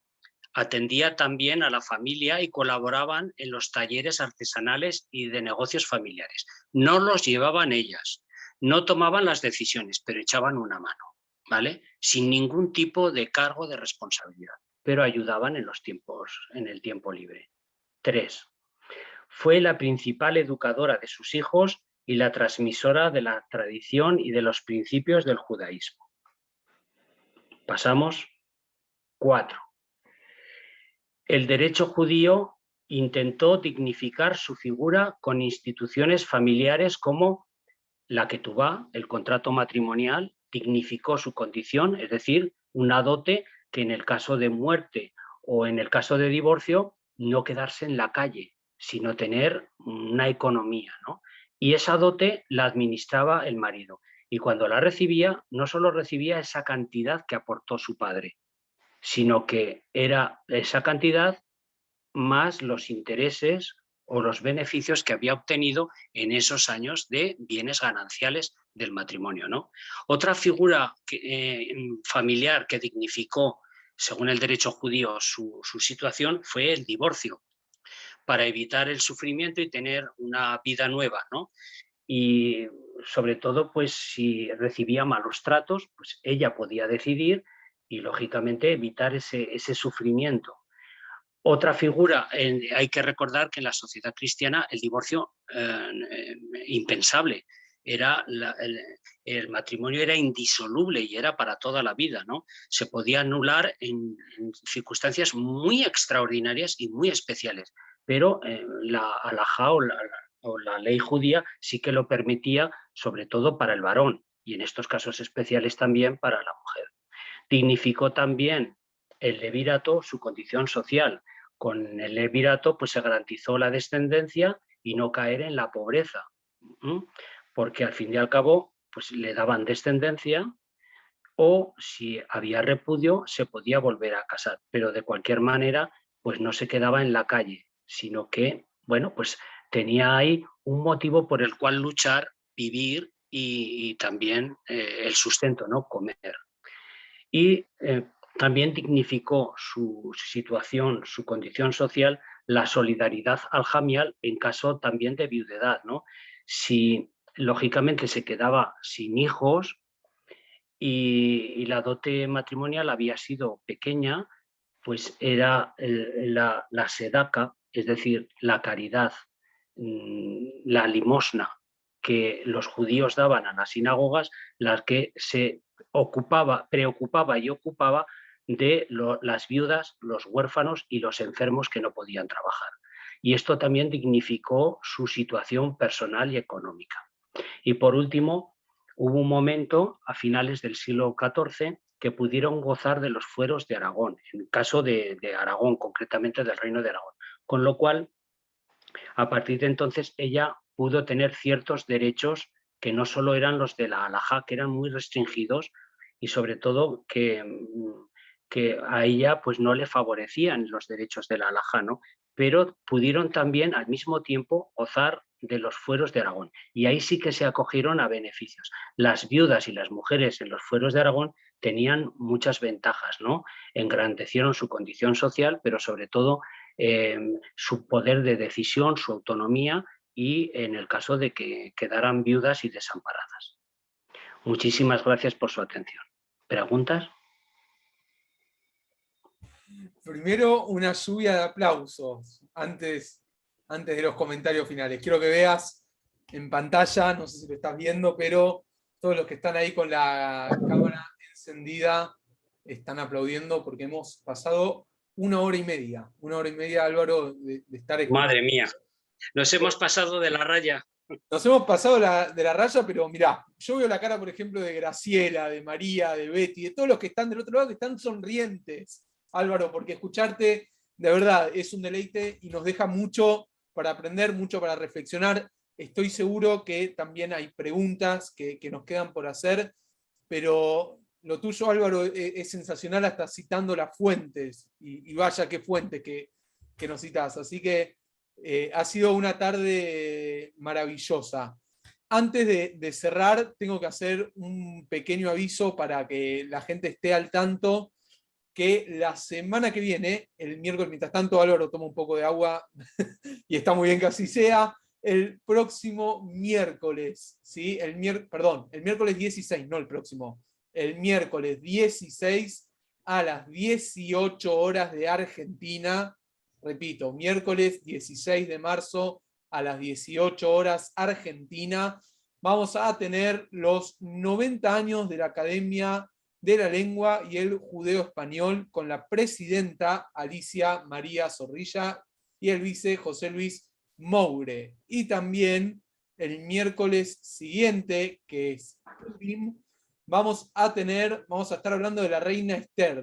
atendía también a la familia y colaboraban en los talleres artesanales y de negocios familiares. No los llevaban ellas, no tomaban las decisiones, pero echaban una mano, ¿vale? Sin ningún tipo de cargo de responsabilidad, pero ayudaban en el tiempo libre. 3. Fue la principal educadora de sus hijos y la transmisora de la tradición y de los principios del judaísmo. Pasamos. 4. El derecho judío intentó dignificar su figura con instituciones familiares como la ketubá, el contrato matrimonial, dignificó su condición, es decir, una dote que en el caso de muerte o en el caso de divorcio no quedarse en la calle, sino tener una economía, ¿no? Y esa dote la administraba el marido. Y cuando la recibía, no solo recibía esa cantidad que aportó su padre, sino que era esa cantidad más los intereses o los beneficios que había obtenido en esos años de bienes gananciales del matrimonio, ¿no? Otra figura familiar que dignificó, según el derecho judío, su situación fue el divorcio, para evitar el sufrimiento y tener una vida nueva, ¿no? Y sobre todo, pues si recibía malos tratos, pues ella podía decidir y lógicamente evitar ese sufrimiento. Otra figura, hay que recordar que en la sociedad cristiana el divorcio impensable, el matrimonio era indisoluble y era para toda la vida, ¿no? Se podía anular en circunstancias muy extraordinarias y muy especiales, pero la halajá o la ley judía sí que lo permitía, sobre todo para el varón y en estos casos especiales también para la mujer. Dignificó también el levirato su condición social. Con el levirato pues se garantizó la descendencia y no caer en la pobreza, porque al fin y al cabo pues le daban descendencia o si había repudio se podía volver a casar, pero de cualquier manera pues no se quedaba en la calle, sino que, bueno, pues tenía ahí un motivo por el cual luchar, vivir y también el sustento, ¿no? Comer. Y también dignificó su situación, su condición social, la solidaridad aljamial en caso también de viudedad, ¿no? Si lógicamente se quedaba sin hijos y la dote matrimonial había sido pequeña, pues era la sedaca, es decir, la caridad, la limosna que los judíos daban a las sinagogas, las que se preocupaba y ocupaba de las viudas, los huérfanos y los enfermos que no podían trabajar. Y esto también dignificó su situación personal y económica. Y por último, hubo un momento a finales del siglo XIV que pudieron gozar de los fueros de Aragón, en el caso de Aragón, concretamente del Reino de Aragón. Con lo cual, a partir de entonces, ella pudo tener ciertos derechos que no solo eran los de la halajá, que eran muy restringidos y sobre todo que que a ella pues no le favorecían los derechos de la alhaja, ¿no? Pero pudieron también al mismo tiempo gozar de los fueros de Aragón. Y ahí sí que se acogieron a beneficios. Las viudas y las mujeres en los fueros de Aragón tenían muchas ventajas, ¿no? Engrandecieron su condición social, pero sobre todo su poder de decisión, su autonomía y en el caso de que quedaran viudas y desamparadas. Muchísimas gracias por su atención. ¿Preguntas? Primero, una lluvia de aplausos antes de los comentarios finales. Quiero que veas en pantalla, no sé si lo estás viendo, pero todos los que están ahí con la cámara encendida están aplaudiendo porque hemos pasado 1 hora y media, Álvaro, de estar escuchando. Madre mía, nos hemos pasado de la raya. Nos hemos pasado de la raya, pero mirá, yo veo la cara, por ejemplo, de Graciela, de María, de Betty, de todos los que están del otro lado, que están sonrientes, Álvaro, porque escucharte, de verdad, es un deleite y nos deja mucho para aprender, mucho para reflexionar. Estoy seguro que también hay preguntas que nos quedan por hacer, pero lo tuyo, Álvaro, es sensacional hasta citando las fuentes, y vaya qué fuentes que nos citas. Así que ha sido una tarde maravillosa. Antes de cerrar, tengo que hacer un pequeño aviso para que la gente esté al tanto, que la semana que viene, el miércoles, mientras tanto Álvaro toma un poco de agua, y está muy bien que así sea, el próximo miércoles, ¿sí? El miércoles 16, no el próximo, el miércoles 16 a las 18 horas de Argentina, repito, miércoles 16 de marzo a las 18 horas Argentina, vamos a tener los 90 años de la Academia de la Lengua y el Judeo Español con la presidenta Alicia María Zorrilla y el vice José Luis Moure. Y también el miércoles siguiente, que es vamos a estar hablando de la reina Esther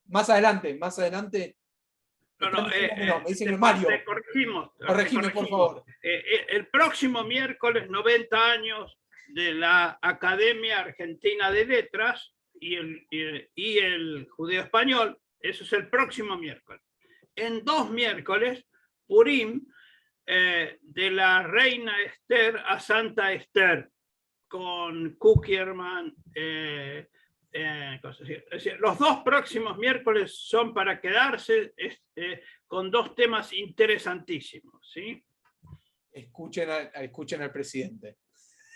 más adelante. Me dicen Mario. Corregime, por favor. El próximo miércoles, 90 años de la Academia Argentina de Letras y el Judeo Español. Eso es el próximo miércoles. En 2 miércoles, Purim, de la reina Esther a Santa Esther, con Kuckerman. Es decir, los 2 próximos miércoles son para quedarse con 2 temas interesantísimos, ¿sí? Escuchen al presidente.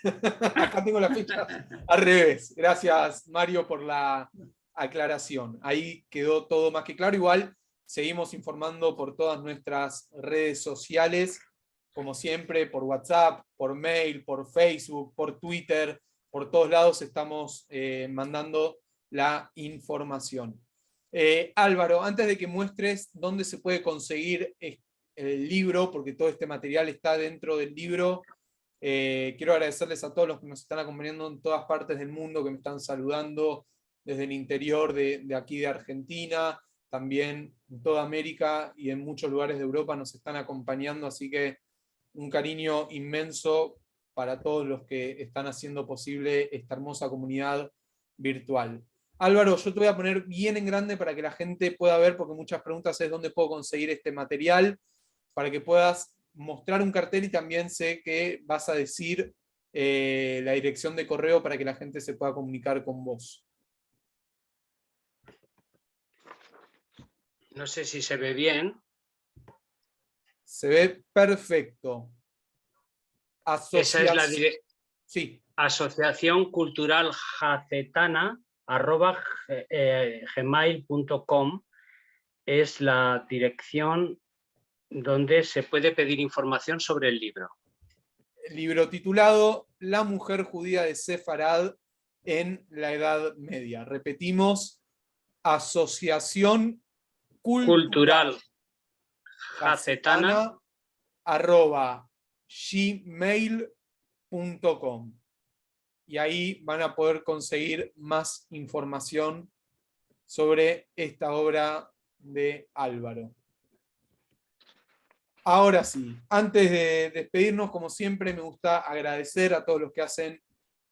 Acá tengo la fecha al revés. Gracias, Mario, por la aclaración. Ahí quedó todo más que claro. Igual seguimos informando por todas nuestras redes sociales, como siempre, por WhatsApp, por mail, por Facebook, por Twitter. Por todos lados estamos mandando la información. Álvaro, antes de que muestres dónde se puede conseguir el libro, porque todo este material está dentro del libro, quiero agradecerles a todos los que nos están acompañando en todas partes del mundo, que me están saludando desde el interior de aquí de Argentina, también en toda América y en muchos lugares de Europa nos están acompañando, así que un cariño inmenso para todos los que están haciendo posible esta hermosa comunidad virtual. Álvaro, yo te voy a poner bien en grande para que la gente pueda ver, porque muchas preguntas es dónde puedo conseguir este material, para que puedas mostrar un cartel, y también sé que vas a decir la dirección de correo para que la gente se pueda comunicar con vos. No sé si se ve bien. Se ve perfecto. Esa es la dirección. Sí. Asociación Cultural Jacetana @gmail.com es la dirección donde se puede pedir información sobre el libro. El libro titulado La mujer judía de Sefarad en la Edad Media. Repetimos, Asociación Cultural Jacetana @gmail.com. Y ahí van a poder conseguir más información sobre esta obra de Álvaro. Ahora sí, antes de despedirnos, como siempre, me gusta agradecer a todos los que hacen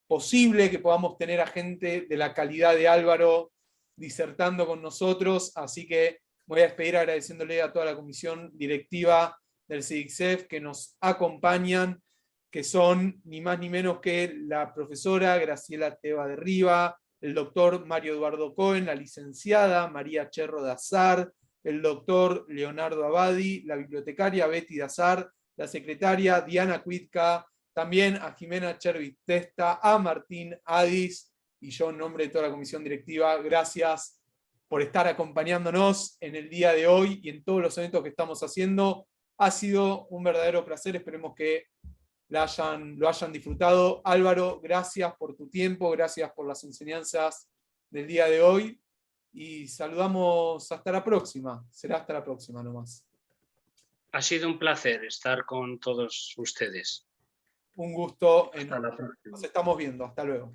posible que podamos tener a gente de la calidad de Álvaro disertando con nosotros, así que voy a despedir agradeciéndole a toda la comisión directiva del CIDICSEF que nos acompañan, que son ni más ni menos que la profesora Graciela Teba de Riva, el doctor Mario Eduardo Cohen, la licenciada María Cherro de Azar, el doctor Leonardo Abadi, la bibliotecaria Betty de Azar, la secretaria Diana Cuitca, también a Jimena Chervis Testa, a Martín Adis, y yo en nombre de toda la comisión directiva, gracias por estar acompañándonos en el día de hoy y en todos los eventos que estamos haciendo. Ha sido un verdadero placer, esperemos que lo hayan disfrutado. Álvaro, gracias por tu tiempo, gracias por las enseñanzas del día de hoy, y saludamos hasta la próxima. Será hasta la próxima nomás. Ha sido un placer estar con todos ustedes. Un gusto. Hasta la próxima. Nos estamos viendo. Hasta luego.